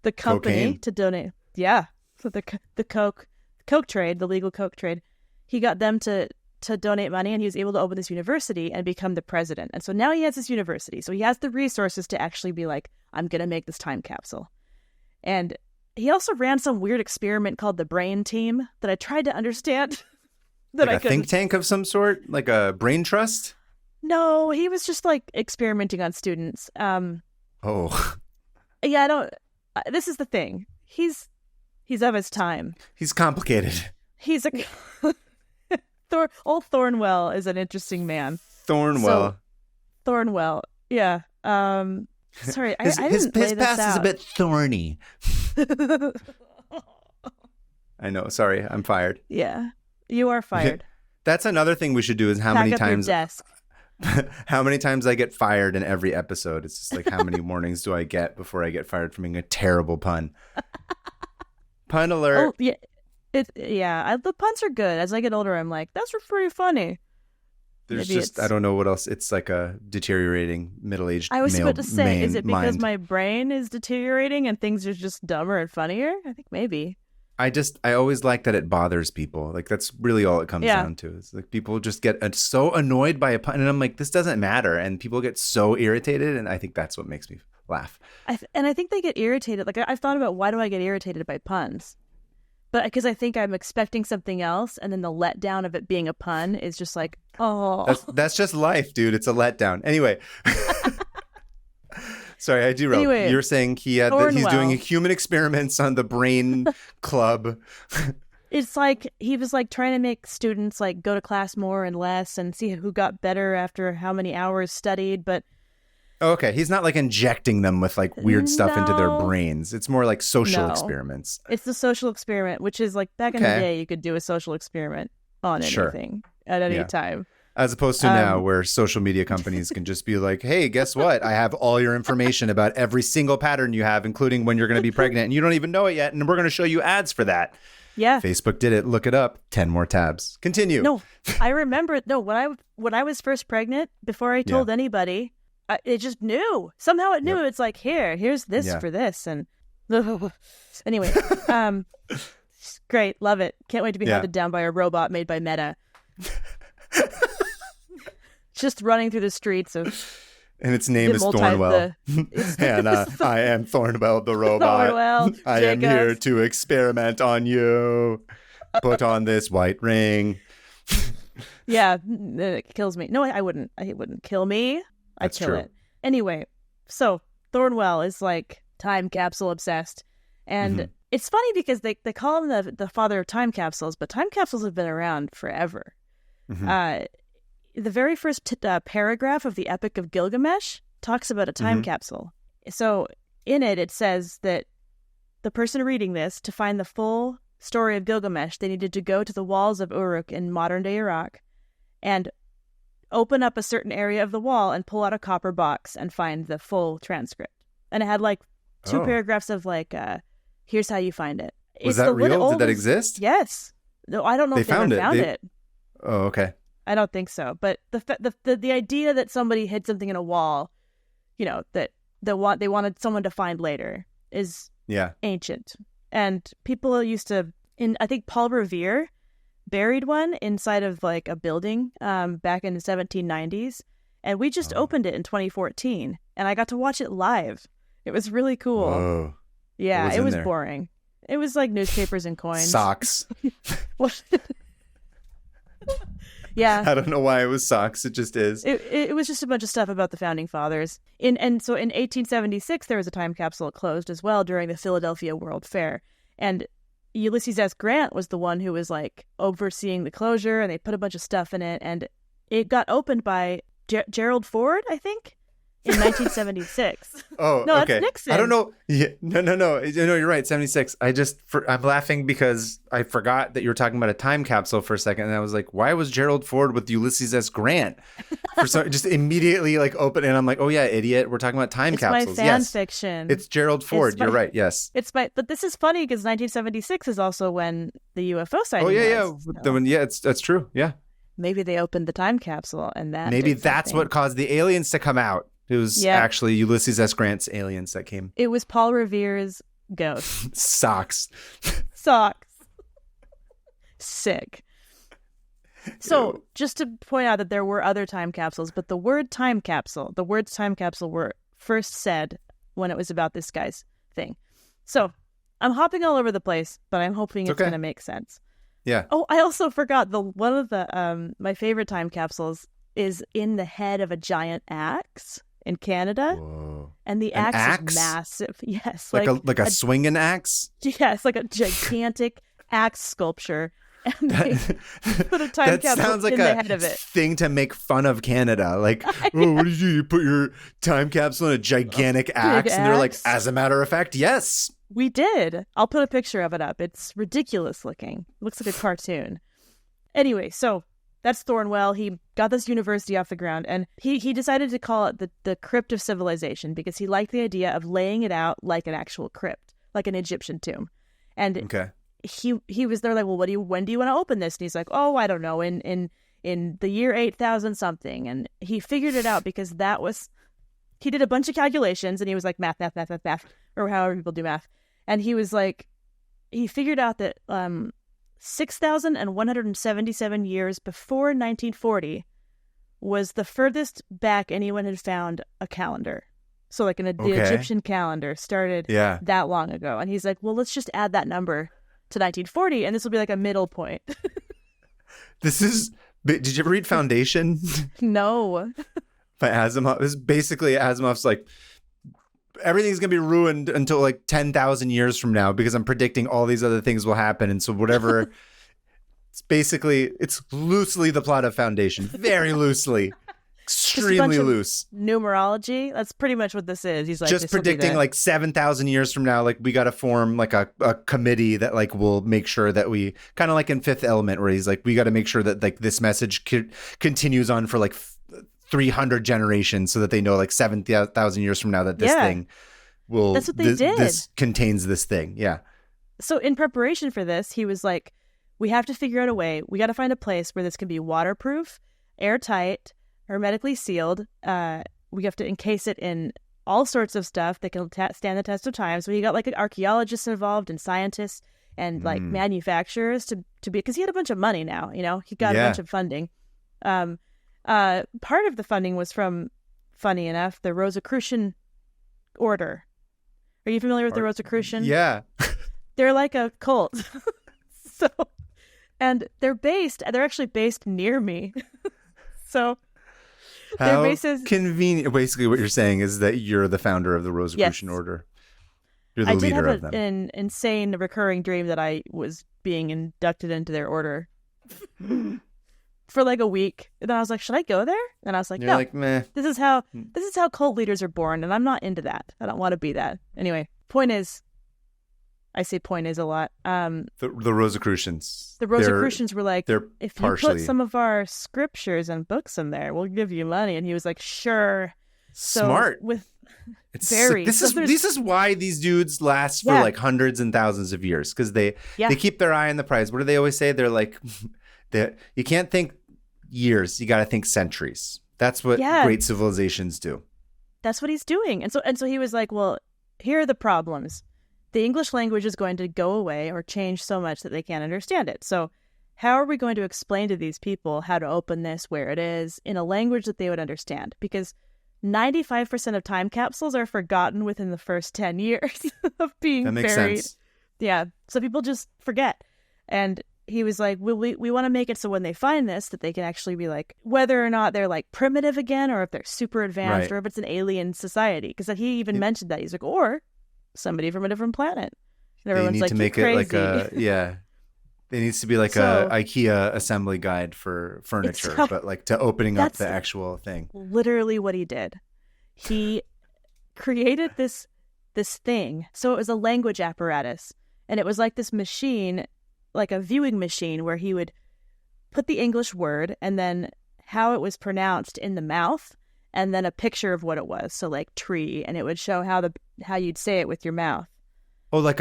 the company, cocaine. To donate. Yeah, so the Coke trade, the legal Coke trade. He got them to donate money, and he was able to open this university and become the president. And so now he has this university. So he has the resources to actually be like, I'm going to make this time capsule. And he also ran some weird experiment called the Brain Team that I tried to understand. Like a think tank of some sort? Like a brain trust? No, he was just like experimenting on students. Yeah, I don't. This is the thing. He's of his time. He's complicated. He's a old Thornwell is an interesting man. Thornwell. Yeah. Sorry, I didn't his lay this past out. is a bit thorny. I know. Sorry, I'm fired. Yeah, you are fired. That's another thing we should do is how Pack many up times your desk. how many times I get fired in every episode. It's just like, how many warnings do I get before I get fired from being a terrible pun? Pun alert. Oh, yeah. The puns are good. As I get older, I'm like, that's pretty funny. There's just, I don't know what else. It's like a deteriorating middle-aged male. I was about to say, is it because mind. my brain is deteriorating and things are just dumber and funnier? I think maybe. I always like that it bothers people. Like, that's really all it comes down to. It's like people just get so annoyed by a pun. And I'm like, this doesn't matter. And people get so irritated. And I think that's what makes me laugh. And I think they get irritated. Like, I've thought about, why do I get irritated by puns? But because I think I'm expecting something else, and then the letdown of it being a pun is just like, oh. That's just life, dude. It's a letdown. Anyway. Sorry, I derailed. Anyway, you're saying he's doing human experiments on the brain club. It's like he was like trying to make students like go to class more and less and see who got better after how many hours studied. But okay, he's not like injecting them with like weird stuff into their brains. It's more like social experiments. It's the social experiment, which is like back in the day, you could do a social experiment on anything at any time. As opposed to now where social media companies can just be like, hey, guess what? I have all your information about every single pattern you have, including when you're going to be pregnant and you don't even know it yet. And we're going to show you ads for that. Yeah. Facebook did it. Look it up. 10 more tabs. Continue. No, I remember. No, when I was first pregnant, before I told anybody, it just knew. Somehow it knew. It's like, here's this for this. And anyway, great. Love it. Can't wait to be hunted down by a robot made by Meta. Just running through the streets of... And its name is Thornwell. And I am Thornwell the robot. Thornwell, I am here to experiment on you. Put on this white ring. Yeah, it kills me. No, I wouldn't. It wouldn't kill me. I'd kill it. Anyway, so Thornwell is like time capsule obsessed. And it's funny because they call him the father of time capsules, but time capsules have been around forever. The very first paragraph of the Epic of Gilgamesh talks about a time capsule. So in it says that the person reading this, to find the full story of Gilgamesh, they needed to go to the walls of Uruk in modern-day Iraq and open up a certain area of the wall and pull out a copper box and find the full transcript. And it had like 2 paragraphs of like, here's how you find it. Was that real? Did that exist? Yes. No, I don't know if they ever found it. Oh, okay. I don't think so. But the idea that somebody hid something in a wall, you know, that they wanted someone to find later is ancient. And people used to, I think Paul Revere buried one inside of like a building back in the 1790s. And we just opened it in 2014. And I got to watch it live. It was really cool. Whoa. Yeah, it was boring. It was like newspapers and coins. Socks. Yeah. I don't know why it was socks. It just is. It was just a bunch of stuff about the founding fathers. And so in 1876, there was a time capsule closed as well during the Philadelphia World Fair. And Ulysses S. Grant was the one who was like overseeing the closure, and they put a bunch of stuff in it. And it got opened by Gerald Ford, I think, in 1976. Oh, no, okay. That's Nixon. I don't know. Yeah, no. You're right. 76. I'm laughing because I forgot that you were talking about a time capsule for a second, and I was like, why was Gerald Ford with Ulysses S. Grant? Just immediately like open, and I'm like, oh yeah, idiot. We're talking about time capsules. It's my fan fiction. It's Gerald Ford. You're right. Yes. But this is funny because 1976 is also when the UFO sighting. Oh yeah, was, yeah. That's true. Yeah. Maybe they opened the time capsule, and maybe that's what caused the aliens to come out. It was actually Ulysses S. Grant's aliens that came. It was Paul Revere's ghost. Socks. Sick. So just to point out that there were other time capsules, but the words time capsule were first said when it was about this guy's thing. So I'm hopping all over the place, but I'm hoping it's going to make sense. Yeah. Oh, I also forgot one of the my favorite time capsules is in the head of a giant axe in Canada. Whoa. And the axe is massive. Yes. Like a swinging axe? Yes, like a gigantic axe sculpture. And they put a time capsule in the head of it. That sounds like a thing to make fun of Canada. Like, oh, what did you do? You put your time capsule in a gigantic axe? And they're like, as a matter of fact, yes. We did. I'll put a picture of it up. It's ridiculous looking. It looks like a cartoon. Anyway, so that's Thornwell. He got this university off the ground, and he decided to call it the Crypt of Civilization because he liked the idea of laying it out like an actual crypt, like an Egyptian tomb. And he was there like, well, when do you want to open this? And he's like, oh, I don't know, in the year 8,000 something. And he figured it out because he did a bunch of calculations, and he was like, math, or however people do math. And he was like, he figured out that 6,177 years before 1940 was the furthest back anyone had found a calendar. So like the Egyptian calendar started that long ago. And he's like, well, let's just add that number to 1940, and this will be like a middle point. Did you ever read Foundation? No. By Asimov. This is basically Asimov's like, everything's going to be ruined until like 10,000 years from now because I'm predicting all these other things will happen. And so whatever, it's loosely the plot of Foundation, very loosely. extremely loose numerology. That's pretty much what this is. He's like just predicting like 7,000 years from now, like we got to form like a committee that like will make sure that we kind of like in Fifth Element, where he's like, we got to make sure that like this message continues on for like 300 generations, so that they know like 7,000 years from now that this thing will. That's what they did. This contains this thing. Yeah. So in preparation for this, he was like, we have to figure out a way. We got to find a place where this can be waterproof, airtight, hermetically sealed. We have to encase it in all sorts of stuff that can stand the test of time. So he got like archaeologists involved and scientists and like manufacturers to be, because he had a bunch of money now, you know, he got a bunch of funding. Part of the funding was from, funny enough, the Rosicrucian order. Are you familiar with the Rosicrucian? Yeah. They're like a cult. So, and they're actually based near me. So how convenient. Basically what you're saying is that you're the founder of the Rosicrucian order. You're the leader of them. I did have an insane recurring dream that I was being inducted into their order for like a week. And then I was like, should I go there? And I was like, you're no, like, meh. This is how cult leaders are born. And I'm not into that. I don't want to be that. Anyway, point is, I say point is a lot. The Rosicrucians. The Rosicrucians were like, if partially... you put some of our scriptures and books in there, we'll give you money. And he was like, sure. Smart. So this is why these dudes last for like hundreds and thousands of years, because they keep their eye on the prize. What do they always say? They're like, you can't think years, you got to think centuries. That's what great civilizations do. That's what he's doing. And so he was like, well, here are the problems. The English language is going to go away or change so much that they can't understand it. So how are we going to explain to these people how to open this, where it is, in a language that they would understand? Because 95% of time capsules are forgotten within the first 10 years of being buried. That makes sense. Yeah. So people just forget. And he was like, we want to make it so when they find this, that they can actually be like, whether or not they're like primitive again, or if they're super advanced, or if it's an alien society. Because he even mentioned that. He's like, or somebody from a different planet. And everyone's like, to make it like it needs to be like a IKEA assembly guide for furniture, but like to opening up the actual thing. Literally what he did. He created this thing. So it was a language apparatus, and it was like this machine, like a viewing machine, where he would put the English word and then how it was pronounced in the mouth, and then a picture of what it was. So like tree, and it would show how you'd say it with your mouth. Oh, like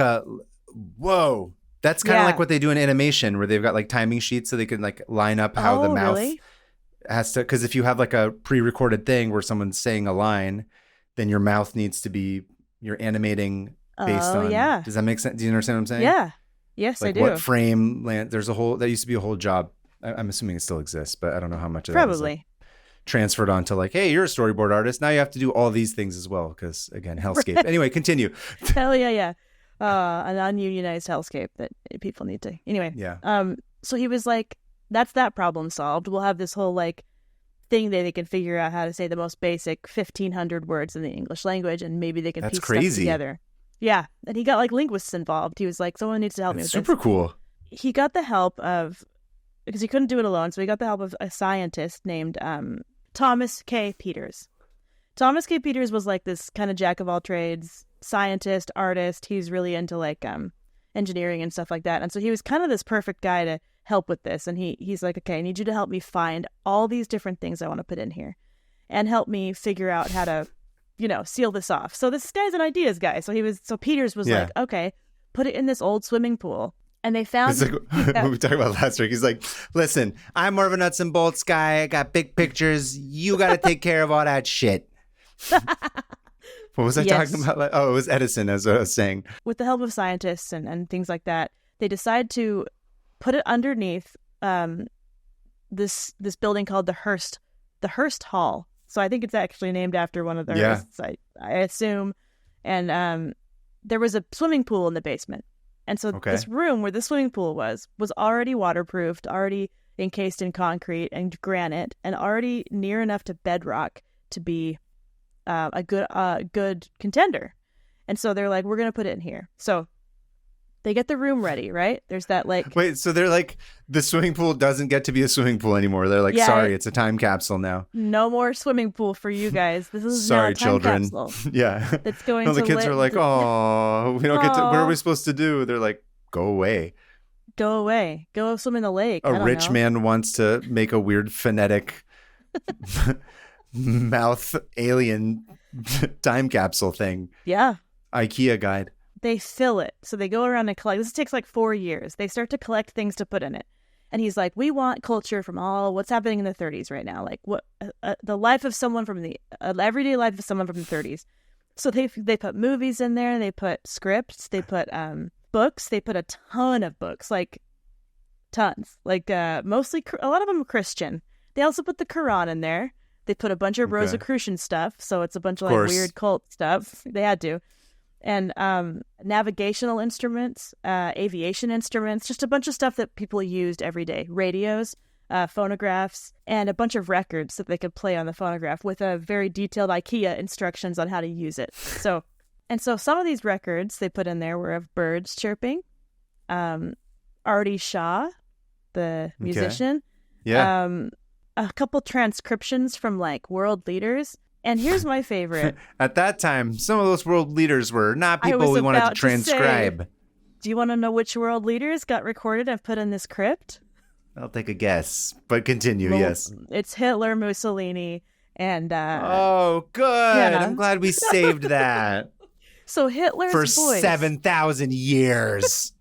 whoa. That's kind of like what they do in animation, where they've got like timing sheets so they can like line up how the mouth has to. Because if you have like a pre-recorded thing where someone's saying a line, then your mouth needs to be, you're animating based on. Yeah. Does that make sense? Do you understand what I'm saying? Yeah. Yes, like I do. What frame land? There's that used to be a whole job. I'm assuming it still exists, but I don't know how much of that is like transferred onto like, hey, you're a storyboard artist. Now you have to do all these things as well. Because again, hellscape. Right. Anyway, continue. Hell yeah. An ununionized hellscape that people need to. Anyway. Yeah. So he was like, that's that problem solved. We'll have this whole like thing that they can figure out how to say the most basic 1,500 words in the English language, and maybe they can piece stuff together. Yeah. And he got like linguists involved. He was like, someone needs to help me with this. Super cool. He got the help of, because he couldn't do it alone, so he got the help of a scientist named Thomas K. Peters. Thomas K. Peters was like this kind of jack of all trades, scientist, artist. He's really into like engineering and stuff like that. And so he was kind of this perfect guy to help with this. And he's like, okay, I need you to help me find all these different things I want to put in here, and help me figure out how to, seal this off. So this guy's an ideas guy. So Peters was like, okay, put it in this old swimming pool. And they found like what we talked about last week. He's like, listen, I'm more of a nuts and bolts guy. I got big pictures. You got to take care of all that shit. What was I talking about? Oh, it was Edison, as I was saying. With the help of scientists and things like that, they decide to put it underneath this building called the Hearst Hall. So I think it's actually named after one of the Hearsts, I assume. And there was a swimming pool in the basement. And so this room where the swimming pool was already waterproofed, already encased in concrete and granite, and already near enough to bedrock to be a good contender. And so they're like, we're going to put it in here. So They get the room ready, right? There's that like... Wait, so they're like, the swimming pool doesn't get to be a swimming pool anymore. They're like, sorry, it's a time capsule now. No more swimming pool for you guys. This is sorry, now a time children. capsule. Yeah. That's going to the kids are like, oh, we don't get to, what are we supposed to do? They're like, go away. Go away. Go swim in the lake. A rich man wants to make a weird phonetic mouth alien time capsule thing. Yeah. IKEA guide. They fill it. So they go around and collect. This takes like 4 years. They start to collect things to put in it. And he's like, we want culture from all what's happening in the 30s right now. Like what the life of someone from the everyday life of someone from the 30s. So they put movies in there. They put scripts. They put books. They put a ton of books, like tons. Like mostly a lot of them are Christian. They also put the Quran in there. They put a bunch of Rosicrucian stuff. So it's a bunch of like weird cult stuff. They had to. And navigational instruments, aviation instruments, just a bunch of stuff that people used every day. Radios, phonographs, and a bunch of records that they could play on the phonograph with a very detailed IKEA instructions on how to use it. So some of these records they put in there were of birds chirping, Artie Shaw, the musician, a couple transcriptions from like world leaders. And here's my favorite. At that time, some of those world leaders were not people we wanted to transcribe. Do you want to know which world leaders got recorded and put in this crypt? I'll take a guess, but continue, yes. It's Hitler, Mussolini, and... oh, good. Yeah. I'm glad we saved that. So Hitler's voice... For 7,000 years.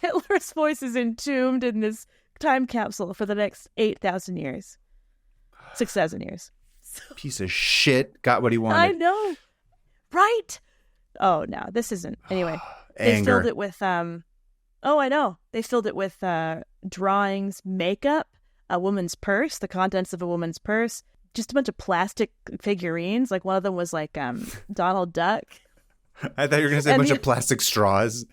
Hitler's voice is entombed in this time capsule for the next 8,000 years. 6,000 years. Piece of shit got what he wanted. I know, right? Oh no, this isn't. Anyway, they filled it with I know. They filled it with drawings, makeup, a woman's purse, the contents of a woman's purse, just a bunch of plastic figurines. Like one of them was like Donald Duck. I thought you were going to say a bunch of plastic straws.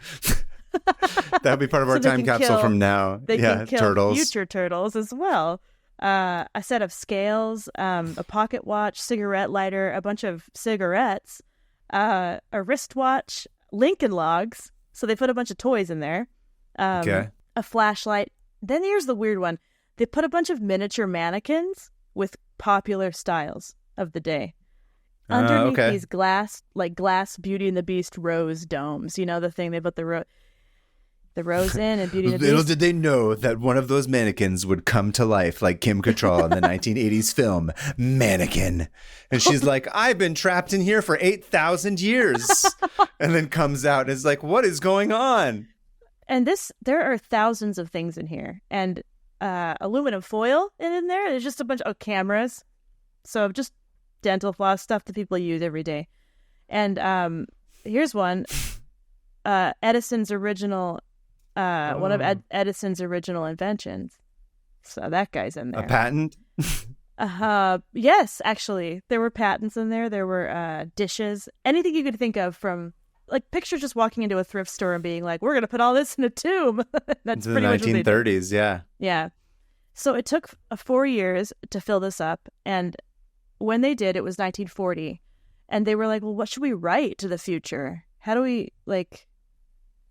That would be part of our time capsule from now. They can kill turtles. Future turtles as well. A set of scales, a pocket watch, cigarette lighter, a bunch of cigarettes, a wristwatch, Lincoln Logs. So they put a bunch of toys in there. A flashlight. Then here's the weird one. They put a bunch of miniature mannequins with popular styles of the day. Underneath these glass Beauty and the Beast rose domes. You know, the thing they put the rose in and Beauty and the Beast. Little did they know that one of those mannequins would come to life like Kim Cattrall in the 1980s film Mannequin. And she's like, I've been trapped in here for 8,000 years. And then comes out and is like, what is going on? And there are thousands of things in here. And aluminum foil in there. There's just a bunch of cameras. So just dental floss stuff that people use every day. And here's one. Edison's original... one of Edison's original inventions. So that guy's in there. A patent? Yes, actually. There were patents in there. There were dishes. Anything you could think of from, like, pictures just walking into a thrift store and being like, we're going to put all this in a tomb. That's pretty much the 1930s, yeah. Yeah. So it took 4 years to fill this up. And when they did, it was 1940. And they were like, well, what should we write to the future? How do we, like...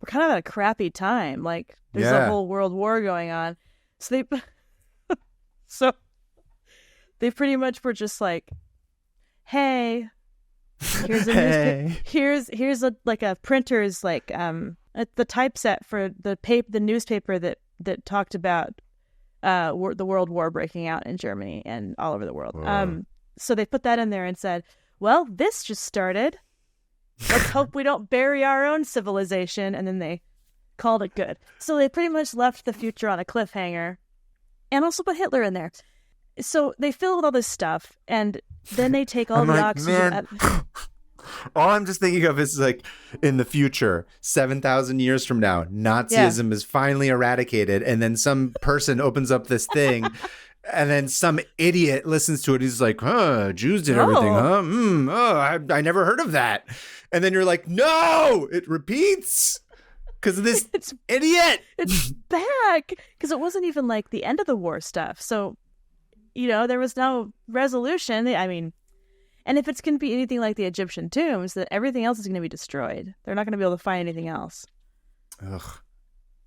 We're kind of at a crappy time. Like, there's a whole world war going on. So they pretty much were just like, hey, here's a here's a printer's like the typeset for the newspaper that talked about the world war breaking out in Germany and all over the world. So they put that in there and said, well, this just started. Let's hope we don't bury our own civilization. And then they called it good. So they pretty much left the future on a cliffhanger and also put Hitler in there. So they fill with all this stuff and then they take all the oxygen. All I'm just thinking of is like in the future, 7,000 years from now, Nazism is finally eradicated. And then some person opens up this thing. And then some idiot listens to it. He's like, Jews did everything, huh? I never heard of that. And then you're like, no, it repeats because of this idiot. It's back because it wasn't even like the end of the war stuff. So, you know, there was no resolution. I mean, and if it's going to be anything like the Egyptian tombs, then everything else is going to be destroyed. They're not going to be able to find anything else. Ugh.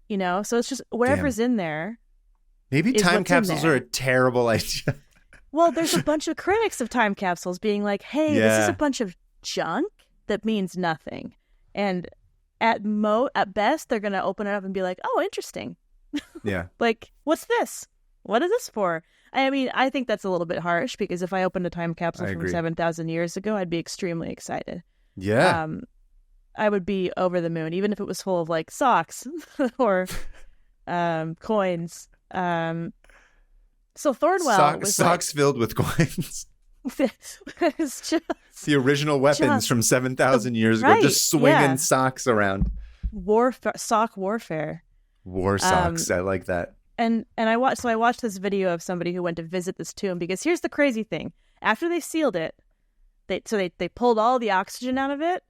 You know, so it's just whatever's in there. Maybe time capsules are a terrible idea. Well, there's a bunch of critics of time capsules being like, hey, this is a bunch of junk that means nothing. And at best, they're going to open it up and be like, oh, interesting. Yeah. Like, what's this? What is this for? I mean, I think that's a little bit harsh because if I opened a time capsule from 7,000 years ago, I'd be extremely excited. Yeah. I would be over the moon, even if it was full of like socks or coins. So Thornwell was socks filled with coins. It's just the original weapons from 7,000 years ago, just swinging socks around. Sock warfare. War socks. I like that. And I watched this video of somebody who went to visit this tomb because here's the crazy thing: after they sealed it, they pulled all the oxygen out of it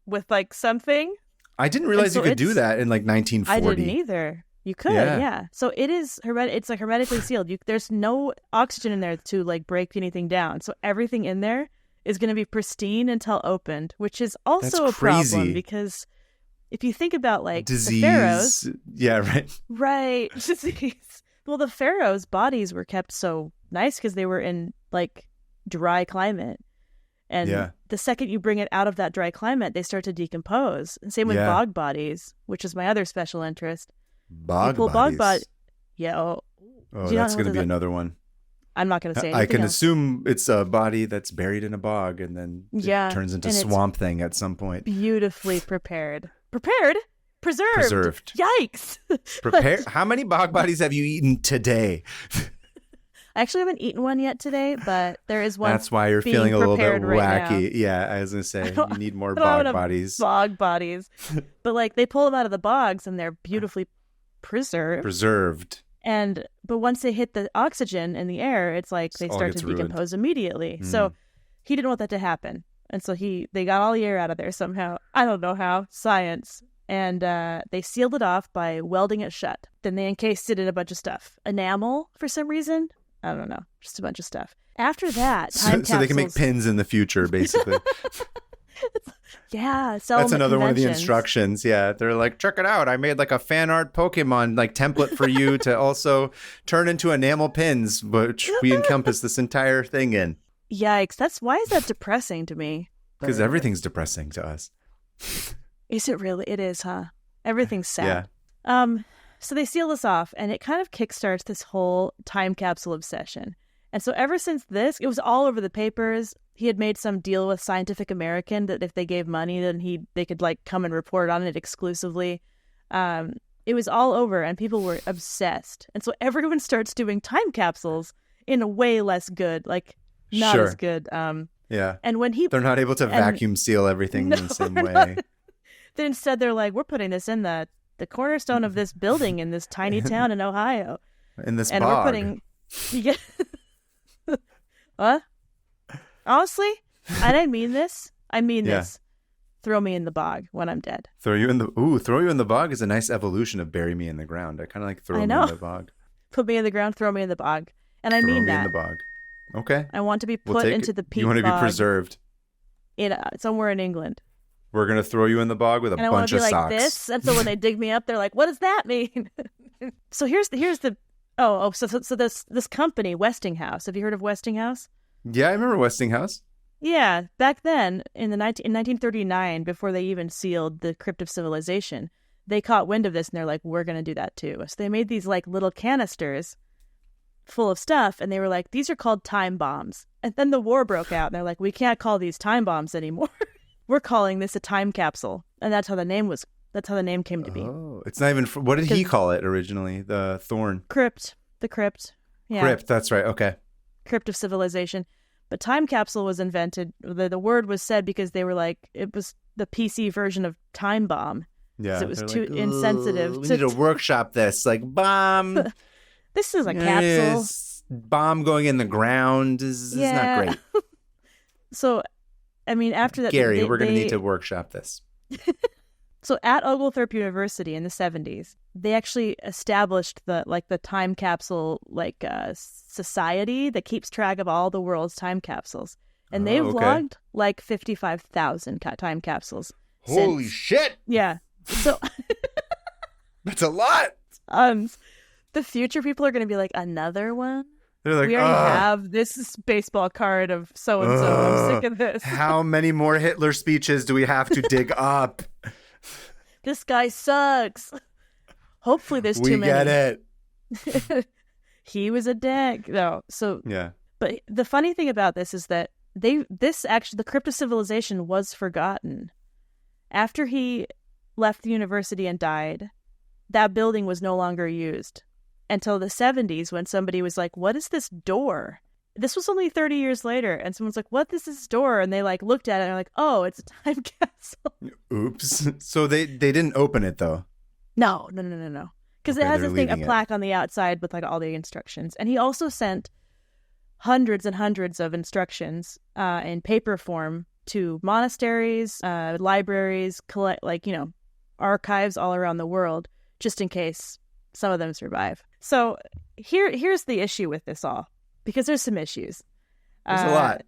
with like something. I didn't realize you could do that in like 1940. I didn't either. You could, yeah. So it is it's like hermetically sealed. There's no oxygen in there to like break anything down. So everything in there is going to be pristine until opened, which is also a problem because if you think about like disease, the pharaohs, right, disease. Well, the pharaohs' bodies were kept so nice because they were in like dry climate, and the second you bring it out of that dry climate, they start to decompose. And same with bog bodies, which is my other special interest. Bog bodies. Yeah. That's going to be another one. I'm not going to say anything I can else. assume it's a body that's buried in a bog and then it turns into Swamp Thing at some point. Beautifully prepared. Preserved. Yikes. Prepared. How many bog bodies have you eaten today? I actually haven't eaten one yet today, but there is one. That's why you're feeling a little bit wacky. Right, yeah, I was going to say, you need more bog bodies. Bog bodies. But like they pull them out of the bogs and they're beautifully preserved. But once they hit the oxygen in the air, it's like they start to decompose immediately. So he didn't want that to happen. And so they got all the air out of there somehow. I don't know how. Science. And they sealed it off by welding it shut. Then they encased it in a bunch of stuff. Enamel, for some reason. I don't know. Just a bunch of stuff. After that, so they can make pins in the future, basically. That's another one of the instructions. Yeah, they're like, check it out. I made like a fan art Pokemon like template for you to also turn into enamel pins, which we encompass this entire thing in. Yikes! Why is that depressing to me? Because everything's depressing to us. Is it really? It is, huh? Everything's sad. Yeah. So they seal this off, and it kind of kickstarts this whole time capsule obsession. And so ever since this, it was all over the papers. He had made some deal with Scientific American that if they gave money, then they could like come and report on it exclusively. It was all over, and people were obsessed. And so everyone starts doing time capsules in a way less good, like not as good. Yeah. And when they're not able to vacuum seal everything in the same way. Then instead they're like, we're putting this in the cornerstone of this building in this tiny town in Ohio. In this bog. And we're putting... What? Honestly, I didn't mean this. I mean this. Throw me in the bog when I'm dead. Throw you in the bog is a nice evolution of bury me in the ground. I kind of like throw me in the bog. Put me in the ground, throw me in the bog. And I mean that. Throw me in the bog. Okay. I want to be put into the peat bog. You want to be preserved. Somewhere in England. We're going to throw you in the bog with a bunch of socks. And I want to be like this. And so when they dig me up, they're like, what does that mean? So here's the so this company, Westinghouse. Have you heard of Westinghouse? Yeah, I remember Westinghouse. Yeah, back then in 1939, before they even sealed the Crypt of Civilization, they caught wind of this and they're like, we're going to do that too. So they made these like little canisters full of stuff, and they were like, these are called time bombs. And then the war broke out, and they're like, we can't call these time bombs anymore. We're calling this a time capsule. And that's how the name came to be. Oh, it's not even, what did he call it originally? The Thorn? Crypt. The Crypt. Yeah. Crypt, that's right. Okay. Crypt of Civilization. But time capsule was invented, the word was said because they were like, it was the PC version of time bomb. Yeah. It was too insensitive. We need to workshop this. Like, bomb. This is a capsule. Bomb going in the ground is not great. So, I mean, after that... Gary, we're going to need to workshop this. So at Oglethorpe University in the 70s, they actually established the time capsule society that keeps track of all the world's time capsules. And they've logged like 55,000 time capsules. Holy shit! Yeah. So That's a lot. The future people are going to be like, another one? They're like, we already have this baseball card of so-and-so. I'm sick of this. How many more Hitler speeches do we have to dig up? This guy sucks. Hopefully there's too many. We get it. He was a dick. No, so... Yeah. But the funny thing about this is that the Crypt of Civilization was forgotten. After he left the university and died, that building was no longer used. Until the 70s, when somebody was like, what is this door? This was only 30 years later, and someone's like, what is this door? And they like looked at it and they're like, oh, it's a time capsule. Oops. So they didn't open it though? No. Because it has a plaque on the outside with like all the instructions. And he also sent hundreds and hundreds of instructions in paper form to monasteries, libraries, archives all around the world, just in case some of them survive. So here's the issue with this all, because there's some issues. There's a lot.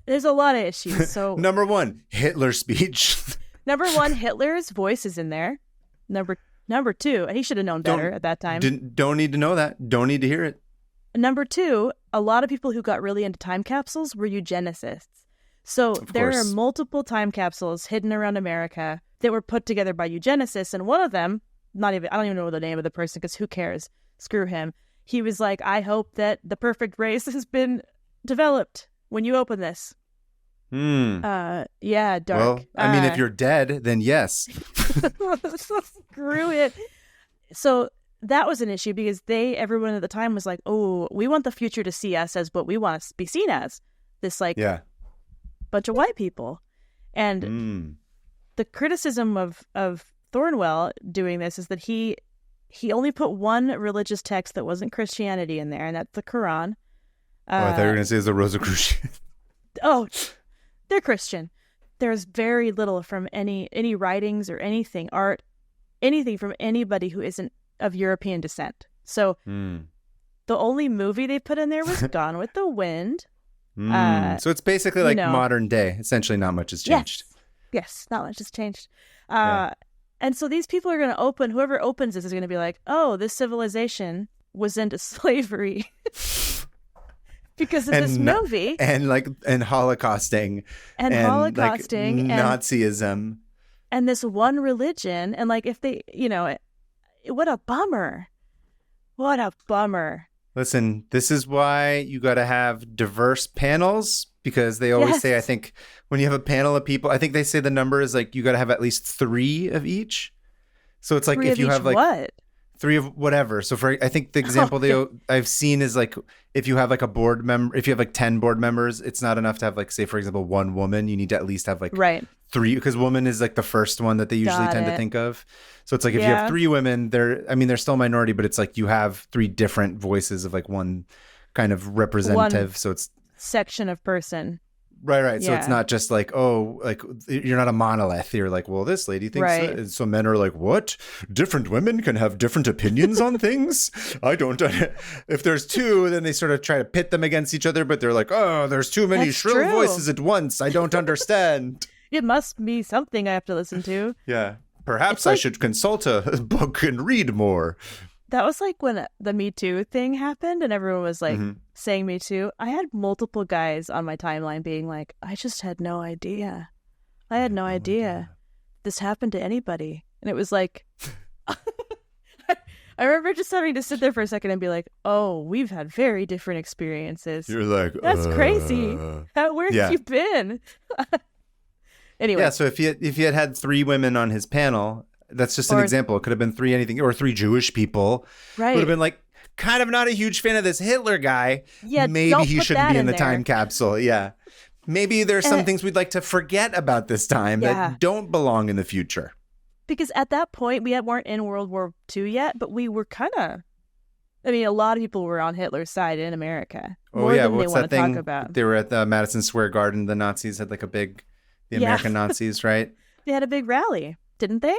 There's a lot of issues. So Number one, Hitler speech. Number one, Hitler's voice is in there. Number two, and he should have known better at that time. Don't need to know that. Don't need to hear it. Number two, a lot of people who got really into time capsules were eugenicists. So there are multiple time capsules hidden around America that were put together by eugenicists, and one of them, I don't even know the name of the person because who cares? Screw him. He was like, I hope that the perfect race has been developed when you open this. Yeah, dark. Well, I mean, if you're dead, then yes. Screw it. So that was an issue because everyone at the time was like, oh, we want the future to see us as what we want to be seen as. This bunch of white people. And the criticism of Thornwell doing this is that he only put one religious text that wasn't Christianity in there, and that's the Quran. I thought you were going to say it's the Rosicrucians. Oh, they're Christian. There's very little from any writings or anything, art, anything from anybody who isn't of European descent. So the only movie they put in there was Gone with the Wind. So it's basically like modern day. Essentially, not much has changed. Yes, not much has changed. And so these people are going to open, whoever opens this is going to be like, oh, this civilization was into slavery because of this movie. And Holocausting. And Holocausting. Like Nazism. And this one religion. And like if they, what a bummer. What a bummer. Listen, this is why you got to have diverse panels, because they always say, I think when you have a panel of people, I think they say the number is like you got to have at least 3 of each. So it's like if you have like what? 3 of whatever. So I think the example I've seen is like if you have like a board member, if you have like 10 board members, it's not enough to have like, say, for example, 1 woman. You need to at least have like 3, because woman is like the first one that they usually tend to think of. So it's like if you have 3 women, they're still a minority, but it's like you have 3 different voices of like one kind of representative. So it's section of person. Right. So it's not just like, oh, like you're not a monolith. You're like, well, this lady thinks that. So men are like, what? Different women can have different opinions on things? I don't. If there's 2, then they sort of try to pit them against each other, but they're like, oh, there's too many shrill voices at once. I don't understand. It must be something I have to listen to. Yeah. Perhaps I should consult a book and read more. That was like when the Me Too thing happened and everyone was like saying Me Too. I had multiple guys on my timeline being like, I just had no idea. I had no idea this happened to anybody. And it was like, I remember just having to sit there for a second and be like, oh, we've had very different experiences. You're like, that's crazy. Where have you been? Anyway. Yeah, so if you had 3 women on his panel, that's just an example. It could have been 3 anything, or 3 Jewish people. Right. Would have been like, kind of not a huge fan of this Hitler guy. Yeah, maybe he shouldn't be in the time capsule. Yeah. Maybe there's some things we'd like to forget about this time that don't belong in the future. Because at that point, we weren't in World War II yet, but we were kind of, a lot of people were on Hitler's side in America. More than what's they that thing? Talk about. They were at the Madison Square Garden. The Nazis had like the American Nazis, right? They had a big rally, didn't they?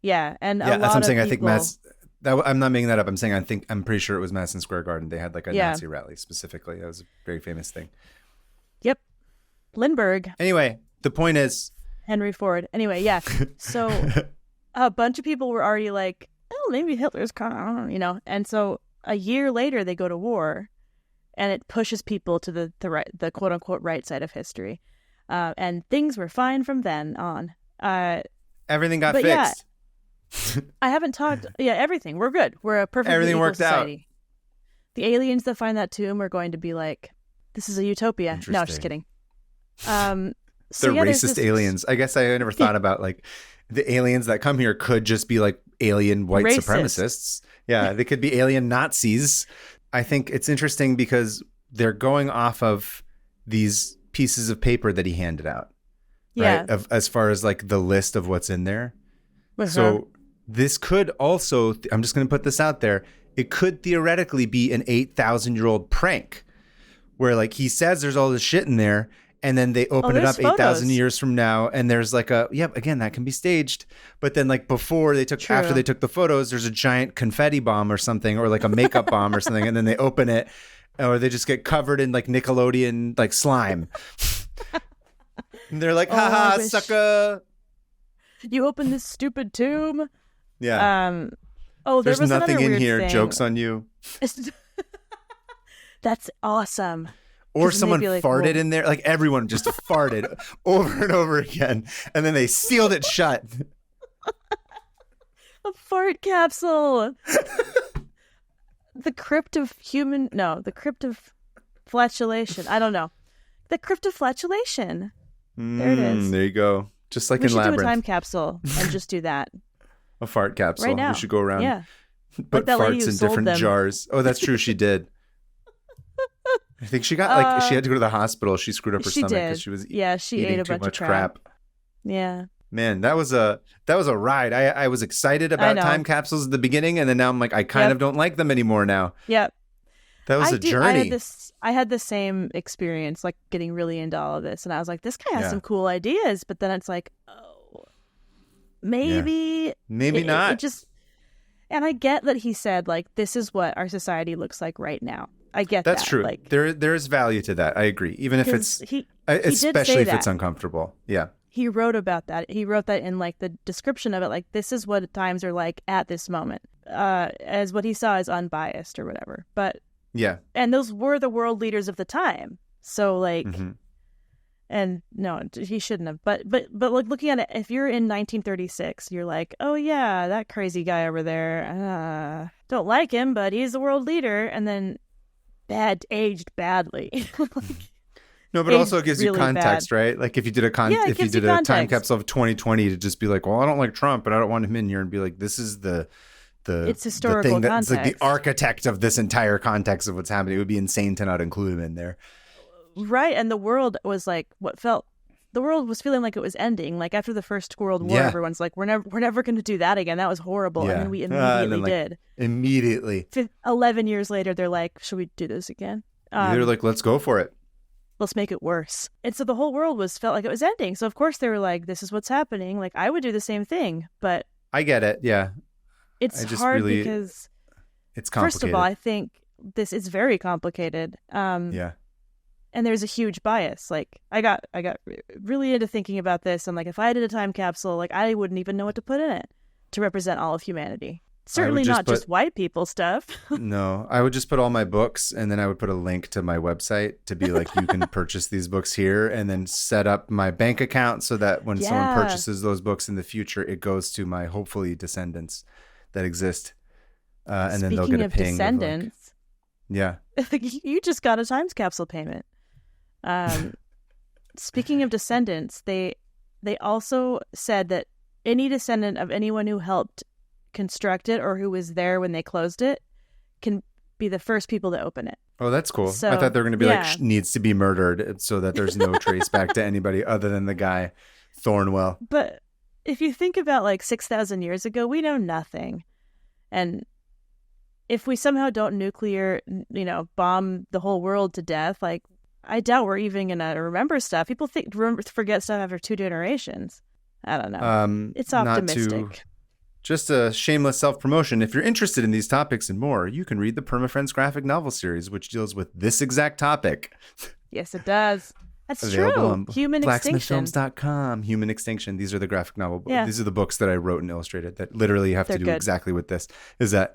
Yeah, and that's what I'm saying. People... I think I'm not making that up. I'm saying I'm pretty sure it was Madison Square Garden. They had like a Nazi rally specifically. That was a very famous thing. Yep, Lindbergh. Anyway, the point is Henry Ford. Anyway, yeah. So a bunch of people were already like, oh, maybe Hitler's kind of, And so a year later, they go to war, and it pushes people to the right, the quote unquote right side of history. And things were fine from then on. Everything got fixed. Yeah, I haven't talked. Yeah, everything. We're good. We're a perfectly everything equal worked society. out. The aliens that find that tomb are going to be like, this is a utopia. No, just kidding. The racist aliens. I guess I never thought about like the aliens that come here could just be like alien white supremacists. Yeah, they could be alien Nazis. I think it's interesting because they're going off of these pieces of paper that he handed out. Yeah. Right? As far as like the list of what's in there. So this could also, I'm just going to put this out there, it could theoretically be an 8,000-year-old prank where like he says there's all this shit in there and then they open it up 8,000 years from now and there's like again, that can be staged. But then like after they took the photos, there's a giant confetti bomb or something or like a makeup bomb or something. And then they open it or they just get covered in like Nickelodeon like slime. And they're like, haha, sucker. You open this stupid tomb. Yeah. There's nothing in here. Thing. Joke's on you. That's awesome. Or someone farted in there. Like everyone just farted over and over again. And then they sealed it shut. A fart capsule. The Crypt of Flatulation. I don't know. The Crypt of Flatulation. There it is. There you go. Just like in Labyrinth. We should do a time capsule and just do that. A fart capsule. Right now. We should go around. Yeah. Put farts in different jars. Oh, that's true. She did. I think she got she had to go to the hospital. She screwed up her stomach because she was she ate a bunch of crap. Yeah. Man, that was a ride. I was excited about time capsules at the beginning, and then now I'm like, I kind of don't like them anymore now. Yep. That was a journey. I had the same experience, like getting really into all of this, and I was like, this guy has some cool ideas, but then it's like, maybe not. It just, and I get that he said like, this is what our society looks like right now. I get that's that. true. Like, there is value to that. I agree, even if it's especially if it's uncomfortable. Yeah. He wrote about that. He wrote that in like the description of it, like this is what times are like at this moment, as what he saw as unbiased or whatever. But yeah, and those were the world leaders of the time. So like, and no, he shouldn't have. But like looking at it, if you're in 1936, you're like, oh yeah, that crazy guy over there. Don't like him, but he's the world leader. And then aged badly. No, but also it gives you context, right? Like if you did a time capsule of 2020 to just be like, well, I don't like Trump, but I don't want him in here, and be like, this is it's historical thing context. That's like the architect of this entire context of what's happening. It would be insane to not include him in there. Right. And the world was like the world was feeling like it was ending. Like after the First World War, everyone's like, we're never going to do that again. That was horrible. Yeah. And then we immediately did. Immediately. 11 years later, they're like, should we do this again? They're like, let's go for it. Let's make it worse. And so the whole world felt like it was ending. So of course they were like, this is what's happening. Like I would do the same thing, but I get it. Yeah. It's hard because it's complicated. First of all, I think this is very complicated. Yeah. And there's a huge bias. Like I got really into thinking about this, and like if I did a time capsule, like I wouldn't even know what to put in it to represent all of humanity. Certainly not just white people stuff. No, I would just put all my books, and then I would put a link to my website to be like, you can purchase these books here, and then set up my bank account so that when someone purchases those books in the future, it goes to my hopefully descendants that exist, and then they'll get a ping. Descendants, yeah, you just got a time capsule payment. Speaking of descendants, they also said that any descendant of anyone who helped construct it or who was there when they closed it can be the first people to open it. Oh, that's cool. So, I thought they were going to be like, needs to be murdered so that there's no trace back to anybody other than the guy Thornwell. But if you think about like 6,000 years ago, we know nothing. And if we somehow don't nuclear, bomb the whole world to death, like I doubt we're even going to remember stuff. People forget stuff after 2 generations. I don't know. It's optimistic. Just a shameless self-promotion. If you're interested in these topics and more, you can read the Permafriends graphic novel series, which deals with this exact topic. Yes, it does. That's available true. on Human Extinction. blacksmithfilms.com. Human Extinction. These are the graphic novel books. Yeah. These are the books that I wrote and illustrated that literally have to do exactly with this. Is that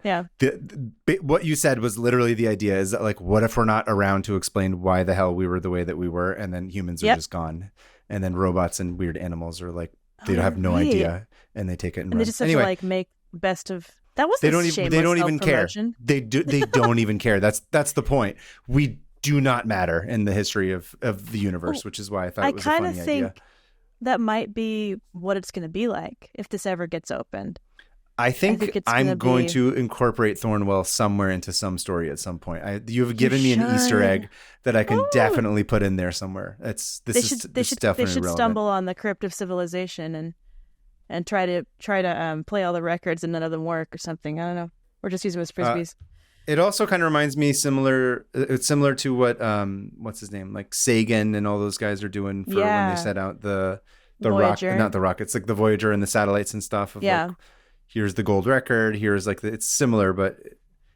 what you said was literally the idea, is that like, what if we're not around to explain why the hell we were the way that we were, and then humans are just gone, and then robots and weird animals are like, they have no idea, and they take it and run. They just have to like make best of that. Was they don't even care. They don't even care. That's the point. We do not matter in the history of the universe, which is why I thought it was a funny idea. I kind of think that might be what it's going to be like if this ever gets opened. I think I'm going to incorporate Thornwell somewhere into some story at some point. You've given me an Easter egg that I can definitely put in there somewhere. They should stumble on the Crypt of Civilization and try to play all the records and none of them work or something. I don't know. Or just use them as frisbees. It also kind of reminds me it's similar to what what's his name, like Sagan and all those guys are doing for when they set out the rocket, not the rockets, like the Voyager and the satellites and stuff. Like, here's the gold record. Here's like it's similar, but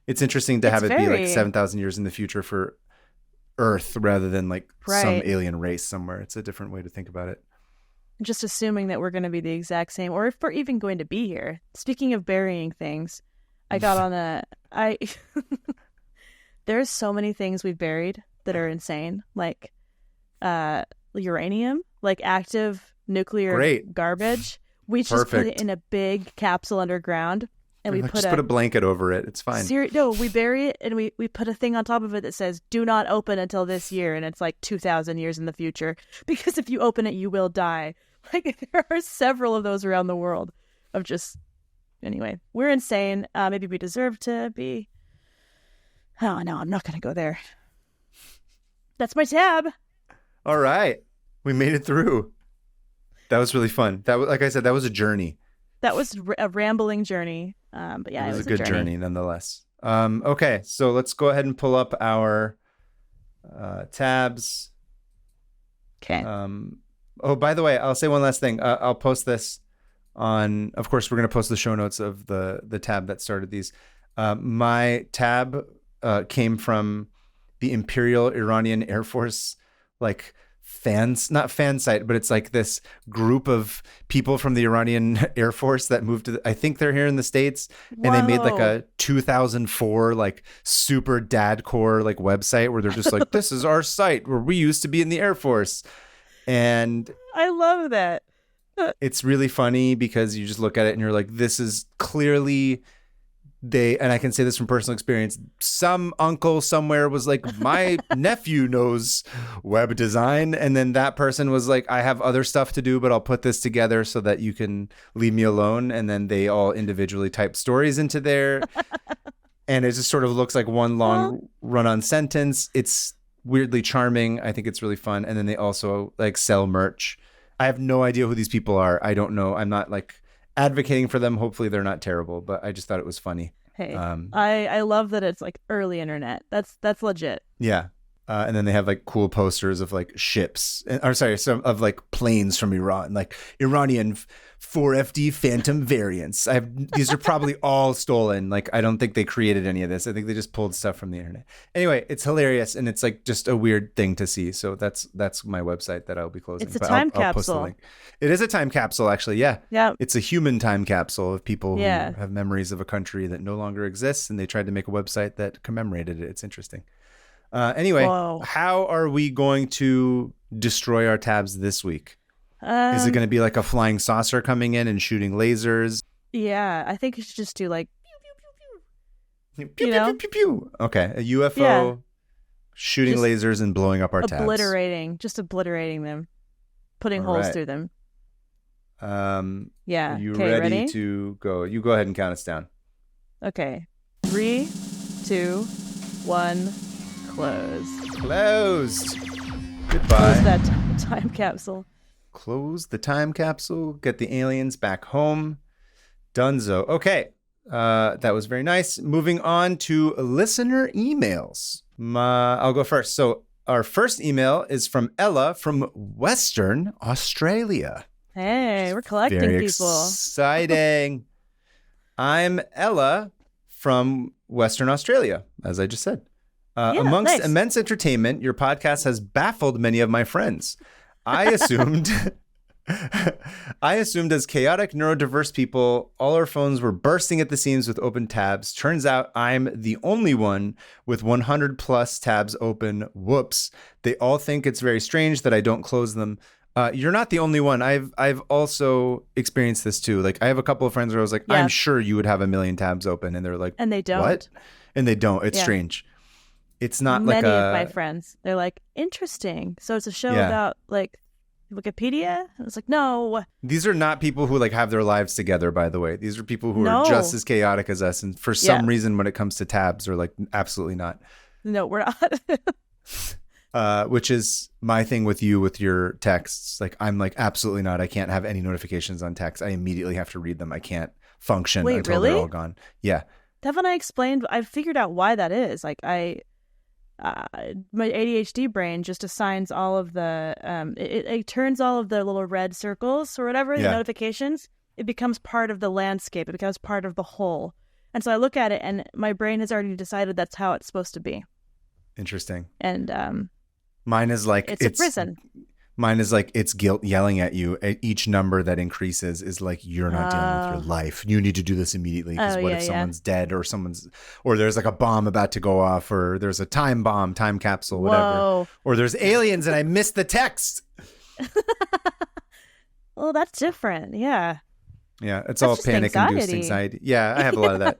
it's interesting to have it be like 7,000 years in the future for Earth rather than like some alien race somewhere. It's a different way to think about it. Just assuming that we're going to be the exact same, or if we're even going to be here. Speaking of burying things, I got on there's so many things we've buried that are insane, like uranium, like active nuclear garbage. We just put it in a big capsule underground, and we put a blanket over it. It's fine. No, we bury it, and we put a thing on top of it that says "Do not open until this year," and it's like 2,000 years in the future, because if you open it, you will die. Like, there are several of those around the world of just. Anyway, we're insane. Maybe we deserve to be. Oh, no, I'm not going to go there. That's my tab. All right. We made it through. That was really fun. That was, like I said, that was a journey. That was a rambling journey. But yeah, it was a good journey nonetheless. Okay, so let's go ahead and pull up our tabs. Okay. Oh, by the way, I'll say one last thing. I'll post this on, of course, we're going to post the show notes of the tab that started these. My tab came from the Imperial Iranian Air Force, like not fan site, but it's like this group of people from the Iranian Air Force that moved to, I think they're here in the States, and they made like a 2004 like super dadcore like website where they're just like, this is our site where we used to be in the Air Force. And I love that. It's really funny because you just look at it and you're like, this is clearly and I can say this from personal experience, some uncle somewhere was like, my nephew knows web design. And then that person was like, I have other stuff to do, but I'll put this together so that you can leave me alone. And then they all individually type stories into there. And it just sort of looks like one long run-on sentence. It's weirdly charming. I think it's really fun. And then they also like sell merch. I have no idea who these people are. I don't know. I'm not like advocating for them. Hopefully they're not terrible, but I just thought it was funny. Hey, I love that it's like early internet. That's legit. Yeah. And then they have like cool posters of like ships, some of like planes from Iran, like Iranian 4FD Phantom variants. These are probably all stolen. Like, I don't think they created any of this. I think they just pulled stuff from the internet. Anyway, it's hilarious, and it's like just a weird thing to see. So that's my website that I'll be closing. It's a time capsule. I'll post the link. It is a time capsule, actually. Yeah. Yeah. It's a human time capsule of people who have memories of a country that no longer exists, and they tried to make a website that commemorated it. It's interesting. Anyway, how are we going to destroy our tabs this week? Is it going to be like a flying saucer coming in and shooting lasers? Yeah, I think you should just do like pew, pew, pew, pew, pew, pew. Okay, a UFO shooting just lasers and blowing up our tabs. Obliterating them, putting holes through them. Yeah. Are you ready to go? You go ahead and count us down. Okay. 3, 2, 1. Closed. Goodbye. Close that time capsule. Close the time capsule. Get the aliens back home. Dunzo. Okay. That was very nice. Moving on to listener emails. I'll go first. So our first email is from Ella from Western Australia. Hey, we're collecting very people. Exciting. I'm Ella from Western Australia, as I just said. Amongst immense entertainment, your podcast has baffled many of my friends. I assumed as chaotic, neurodiverse people, all our phones were bursting at the seams with open tabs. Turns out I'm the only one with 100 plus tabs open. Whoops. They all think it's very strange that I don't close them. You're not the only one. I've also experienced this too. Like I have a couple of friends where I was like, I'm sure you would have a million tabs open. And they're like, and they don't. What? And they don't. It's strange. It's not many of my friends. They're like, interesting. So it's a show about like Wikipedia? I was like, no. These are not people who like have their lives together, by the way. These are people who are just as chaotic as us. And for some reason, when it comes to tabs, are like, absolutely not. No, we're not. Which is my thing with you, with your texts. Like, I'm like, absolutely not. I can't have any notifications on text. I immediately have to read them. I can't function until they're all gone. Yeah. Haven't I explained? I've figured out why that is. Like, my ADHD brain just assigns all of the it turns all of the little red circles or whatever, the notifications. It becomes part of the landscape. It becomes part of the whole. And so I look at it and my brain has already decided that's how it's supposed to be. Interesting. And mine is like it's a prison. Mine is like it's guilt yelling at you. Each number that increases is like, you're not dealing with your life. You need to do this immediately. Because what if someone's dead or or there's like a bomb about to go off, or there's a time bomb, time capsule, whatever. Or there's aliens and I missed the text. Well, that's different. Yeah. Yeah. It's all panic-induced anxiety. Yeah. I have a lot of that.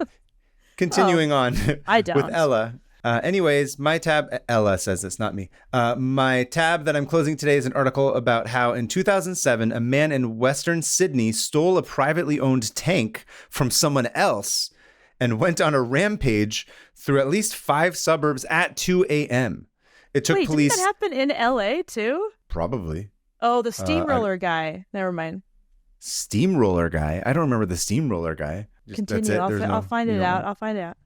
Continuing on I don't. with Ella. Anyways, my tab, Ella says it's not me. My tab that I'm closing today is an article about how in 2007, a man in Western Sydney stole a privately owned tank from someone else and went on a rampage through at least 5 suburbs at 2 a.m. It took police. Didn't that happen in LA too? Probably. Oh, the steamroller guy. Never mind. Steamroller guy? I don't remember the steamroller guy. Continue. I'll find it out. I'll find out.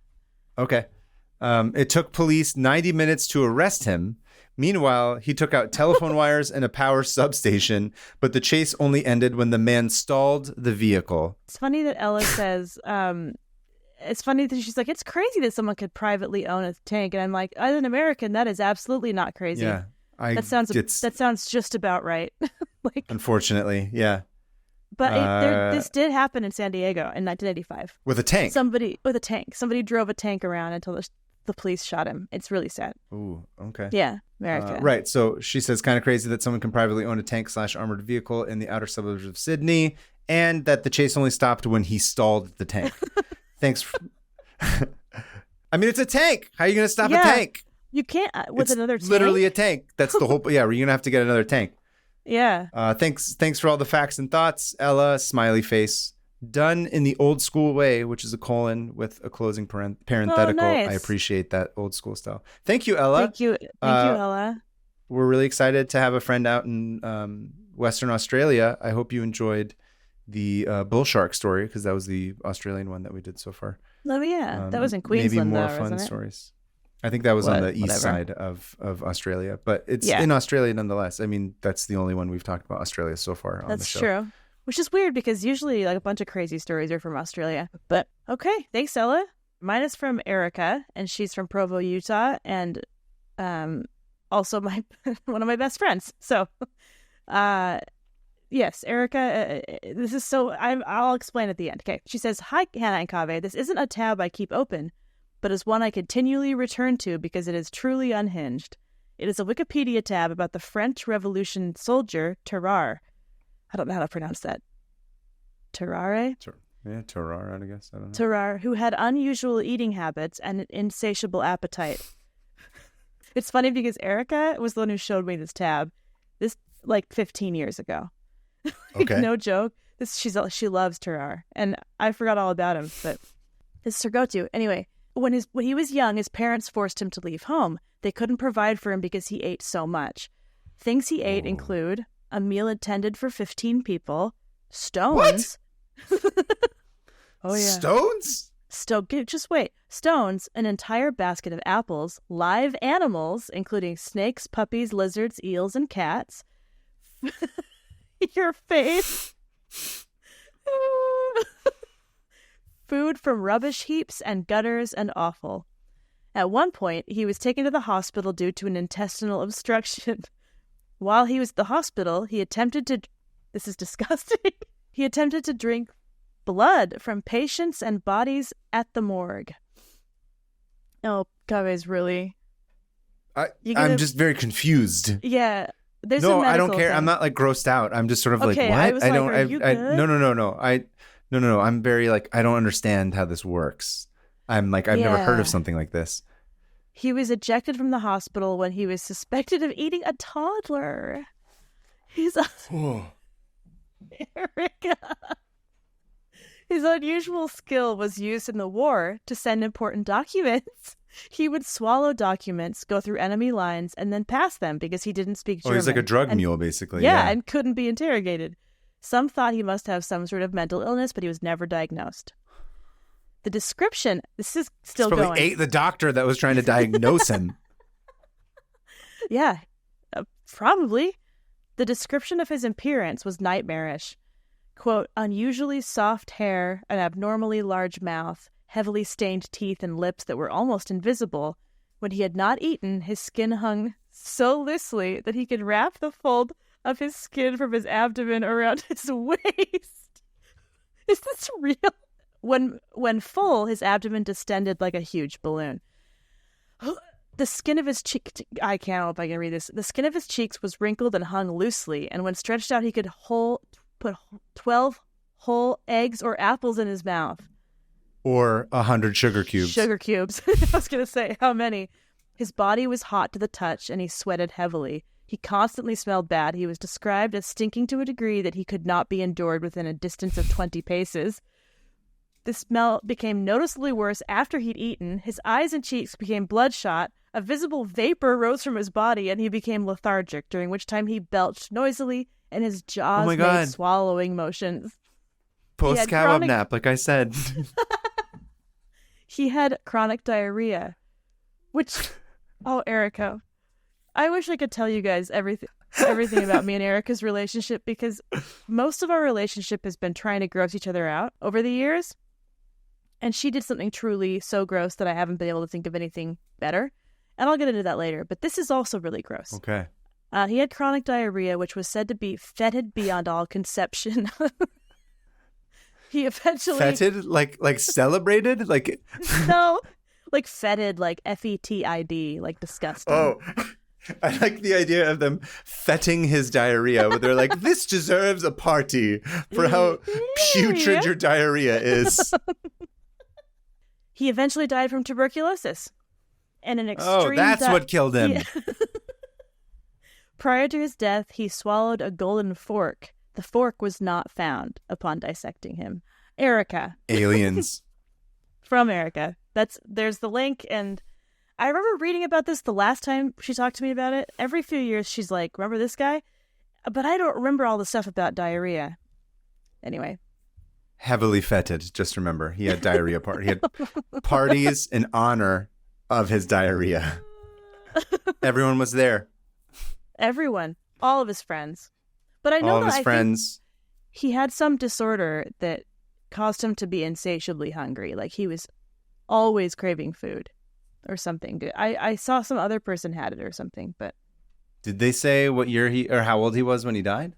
Okay. It took police 90 minutes to arrest him. Meanwhile, he took out telephone wires and a power substation, but the chase only ended when the man stalled the vehicle. It's funny that Ella says, it's funny that she's like, it's crazy that someone could privately own a tank. And I'm like, as an American, that is absolutely not crazy. Yeah. That sounds just about right. Like, unfortunately, yeah. But this did happen in San Diego in 1985. With a tank? Somebody drove a tank around until the police shot him. It's really sad. Ooh, okay. Yeah, America. Right. So she says kind of crazy that someone can privately own a tank/armored vehicle in the outer suburbs of Sydney, and that the chase only stopped when he stalled the tank. Thanks. I mean, it's a tank. How are you going to stop a tank? You can't with another tank. Literally a tank. That's the whole. Yeah, you're going to have to get another tank. Yeah. Thanks for all the facts and thoughts, Ella. Smiley face. Done in the old school way, which is a colon with a closing parenthetical. Oh, nice. I appreciate that old school style. Thank you, Ella. Thank you, Ella. We're really excited to have a friend out in Western Australia. I hope you enjoyed the bull shark story, because that was the Australian one that we did so far. Oh yeah, that was in Queensland. Maybe more fun stories. I think that was on the east side of Australia, but it's in Australia nonetheless. I mean, that's the only one we've talked about Australia so far on the show. That's true. Which is weird because usually like a bunch of crazy stories are from Australia. But okay, thanks, Ella. Mine is from Erica, and she's from Provo, Utah, and also one of my best friends. So, yes, Erica, this is so. I'll explain at the end. Okay, she says, "Hi, Hannah and Kaveh. This isn't a tab I keep open, but is one I continually return to because it is truly unhinged. It is a Wikipedia tab about the French Revolution soldier Terrar. I don't know how to pronounce that. Terrare? Terrar, I guess. I don't know. Terrar, who had unusual eating habits and an insatiable appetite." It's funny because Erica was the one who showed me this tab. This like 15 years ago. Okay. No joke. She loves Terrar, and I forgot all about him, but this is her go-to. Anyway, when he was young, his parents forced him to leave home. They couldn't provide for him because he ate so much. Things he ate include a meal intended for 15 people, stones. What? Oh, yeah. Stones? Just wait. Stones, an entire basket of apples, live animals, including snakes, puppies, lizards, eels, and cats. Your face. Food from rubbish heaps and gutters and offal. At one point, he was taken to the hospital due to an intestinal obstruction. While he was at the hospital, he attempted to... This is disgusting. He attempted to drink blood from patients and bodies at the morgue. Oh, guys, really? I'm just very confused. Yeah. There's no, a I don't care. thing. I'm not like grossed out. I'm just sort of okay, like, what? I don't. Are you good? No. I'm very like, I don't understand how this works. I'm like, I've never heard of something like this. He was ejected from the hospital when he was suspected of eating a toddler. He's Erica. His unusual skill was used in the war to send important documents. He would swallow documents, go through enemy lines, and then pass them because he didn't speak German. Oh, he's like a drug mule, basically. Yeah, and couldn't be interrogated. Some thought he must have some sort of mental illness, but he was never diagnosed. The description, this is still probably going. Ate the doctor that was trying to diagnose him. Yeah, probably. The description of his appearance was nightmarish. Quote, unusually soft hair, an abnormally large mouth, heavily stained teeth and lips that were almost invisible. When he had not eaten, his skin hung so loosely that he could wrap the fold of his skin from his abdomen around his waist. Is this real? When full, his abdomen distended like a huge balloon. The skin of his cheek... I can't know if I can read this. The skin of his cheeks was wrinkled and hung loosely, and when stretched out, he could put 12 whole eggs or apples in his mouth. Or 100 sugar cubes. Sugar cubes. I was going to say, how many? His body was hot to the touch, and he sweated heavily. He constantly smelled bad. He was described as stinking to a degree that he could not be endured within a distance of 20 paces. The smell became noticeably worse after he'd eaten. His eyes and cheeks became bloodshot. A visible vapor rose from his body, and he became lethargic, during which time he belched noisily, and his jaws made swallowing motions. Post-kebab nap, like I said. He had chronic diarrhea, which... Oh, Erica. I wish I could tell you guys everything about me and Erica's relationship, because most of our relationship has been trying to gross each other out over the years. And she did something truly so gross that I haven't been able to think of anything better. And I'll get into that later. But this is also really gross. Okay. He had chronic diarrhea, which was said to be fetid beyond all conception. He eventually... Fetid? Like celebrated? Like... No. Like fetid, like F-E-T-I-D, like disgusting. Oh, I like the idea of them fetting his diarrhea, where they're like, this deserves a party for how putrid your diarrhea is. He eventually died from tuberculosis. And an extreme... Oh, that's what killed him. Yeah. Prior to his death, he swallowed a golden fork. The fork was not found upon dissecting him. Erica. Aliens. From Erica. There's the link, and I remember reading about this the last time she talked to me about it. Every few years, she's like, remember this guy? But I don't remember all the stuff about diarrhea. Anyway. Heavily fetid, just remember. He had diarrhea parties. He had parties in honor of his diarrhea. Everyone was there. Everyone. All of his friends. But I know all of his friends. He had some disorder that caused him to be insatiably hungry. Like he was always craving food or something. I saw some other person had it or something, but... Did they say what year or how old he was when he died?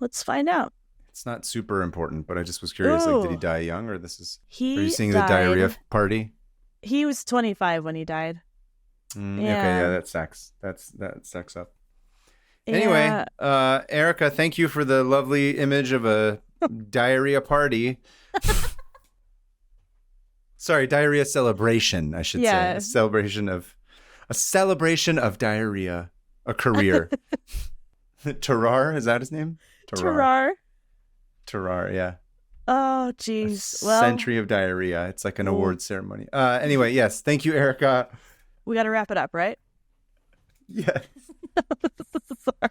Let's find out. It's not super important, but I just was curious. Like, did he die young, or this is... Are you seeing died, the diarrhea party? He was 25 when he died. Okay, yeah, that sucks. That sucks up. Anyway, Erica, thank you for the lovely image of a diarrhea party. Sorry, diarrhea celebration, I should say. A celebration of diarrhea. A career. Tarar, is that his name? Tarar, yeah. Oh, geez. Century of diarrhea. It's like an award ceremony. Anyway, yes. Thank you, Erica. We got to wrap it up, right? Yes. Sorry.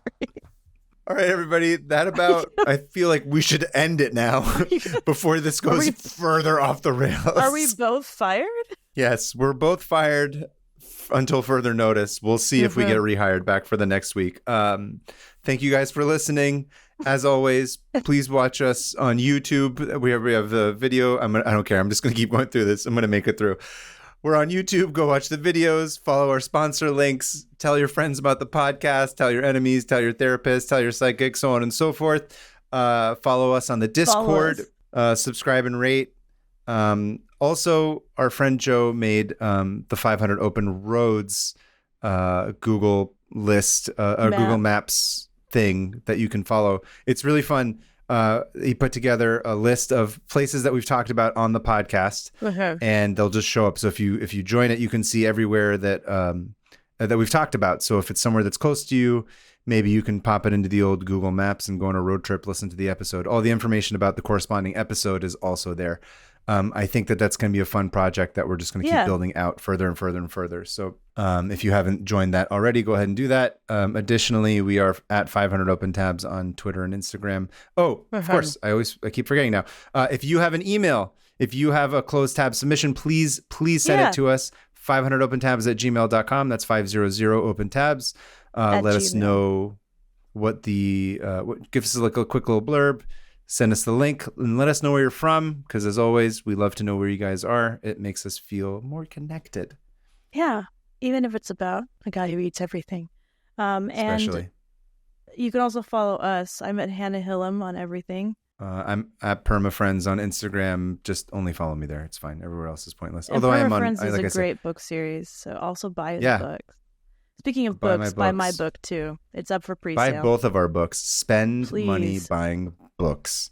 All right, everybody. I feel like we should end it now before this goes further off the rails. Are we both fired? Yes, we're both fired until further notice. We'll see if we get rehired back for the next week. Thank you guys for listening. As always, please watch us on YouTube. We have the video. I don't care. I'm just going to keep going through this. I'm going to make it through. We're on YouTube. Go watch the videos. Follow our sponsor links. Tell your friends about the podcast. Tell your enemies. Tell your therapist. Tell your psychic, so on and so forth. Follow us on the Discord. Subscribe and rate. Also, our friend Joe made the 500 Open Roads Google list, Google Maps thing that you can follow. It's really fun. He put together a list of places that we've talked about on the podcast, and they'll just show up. So if you join it, you can see everywhere that we've talked about. So if it's somewhere that's close to you, maybe you can pop it into the old Google Maps and go on a road trip, listen to the episode. All the information about the corresponding episode is also there. I think that's going to be a fun project that we're just going to keep building out further and further and further. So if you haven't joined that already, go ahead and do that. Additionally, we are at 500 Open Tabs on Twitter and Instagram. Oh, of course. I keep forgetting now. If you have an email, if you have a closed tab submission, please send it to us. 500opentabs@gmail.com. That's 500 open tabs. Let us know what give us like a quick little blurb. Send us the link and let us know where you're from, because as always, we love to know where you guys are. It makes us feel more connected. Even if it's about a guy who eats everything. Especially. And you can also follow us. I'm at Hannah Hillam on everything. I'm at PermaFriends on Instagram. Just only follow me there. It's fine. Everywhere else is pointless. And although PermaFriends is a great book series, so also buy his books. Speaking of books, buy my book too. It's up for pre-sale. Buy both of our books. Spend money buying books.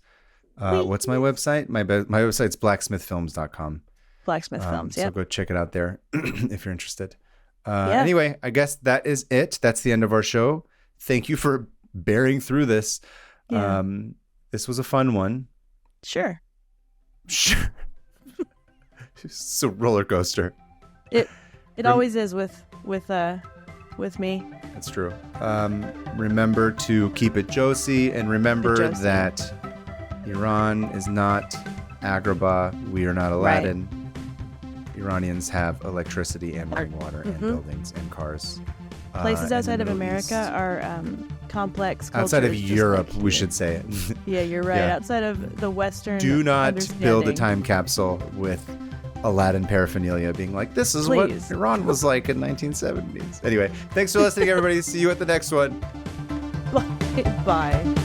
What's my website? My website's blacksmithfilms.com. Blacksmith Films, So go check it out there if you're interested. Anyway, I guess that is it. That's the end of our show. Thank you for bearing through this. Yeah. This was a fun one. Sure. It's a roller coaster. It always is with me. That's true. Remember to keep it Josie, and remember that Iran is not Agrabah. We are not Aladdin. Right. Iranians have electricity and running water and buildings and cars. Places outside of America are complex cultures. Outside of Europe, we should say it. Yeah, you're right. Yeah. Outside of the Western Do not build a time capsule with Aladdin paraphernalia being like, this is what Iran was like in 1970s. Anyway, thanks for listening, everybody. See you at the next one. Bye.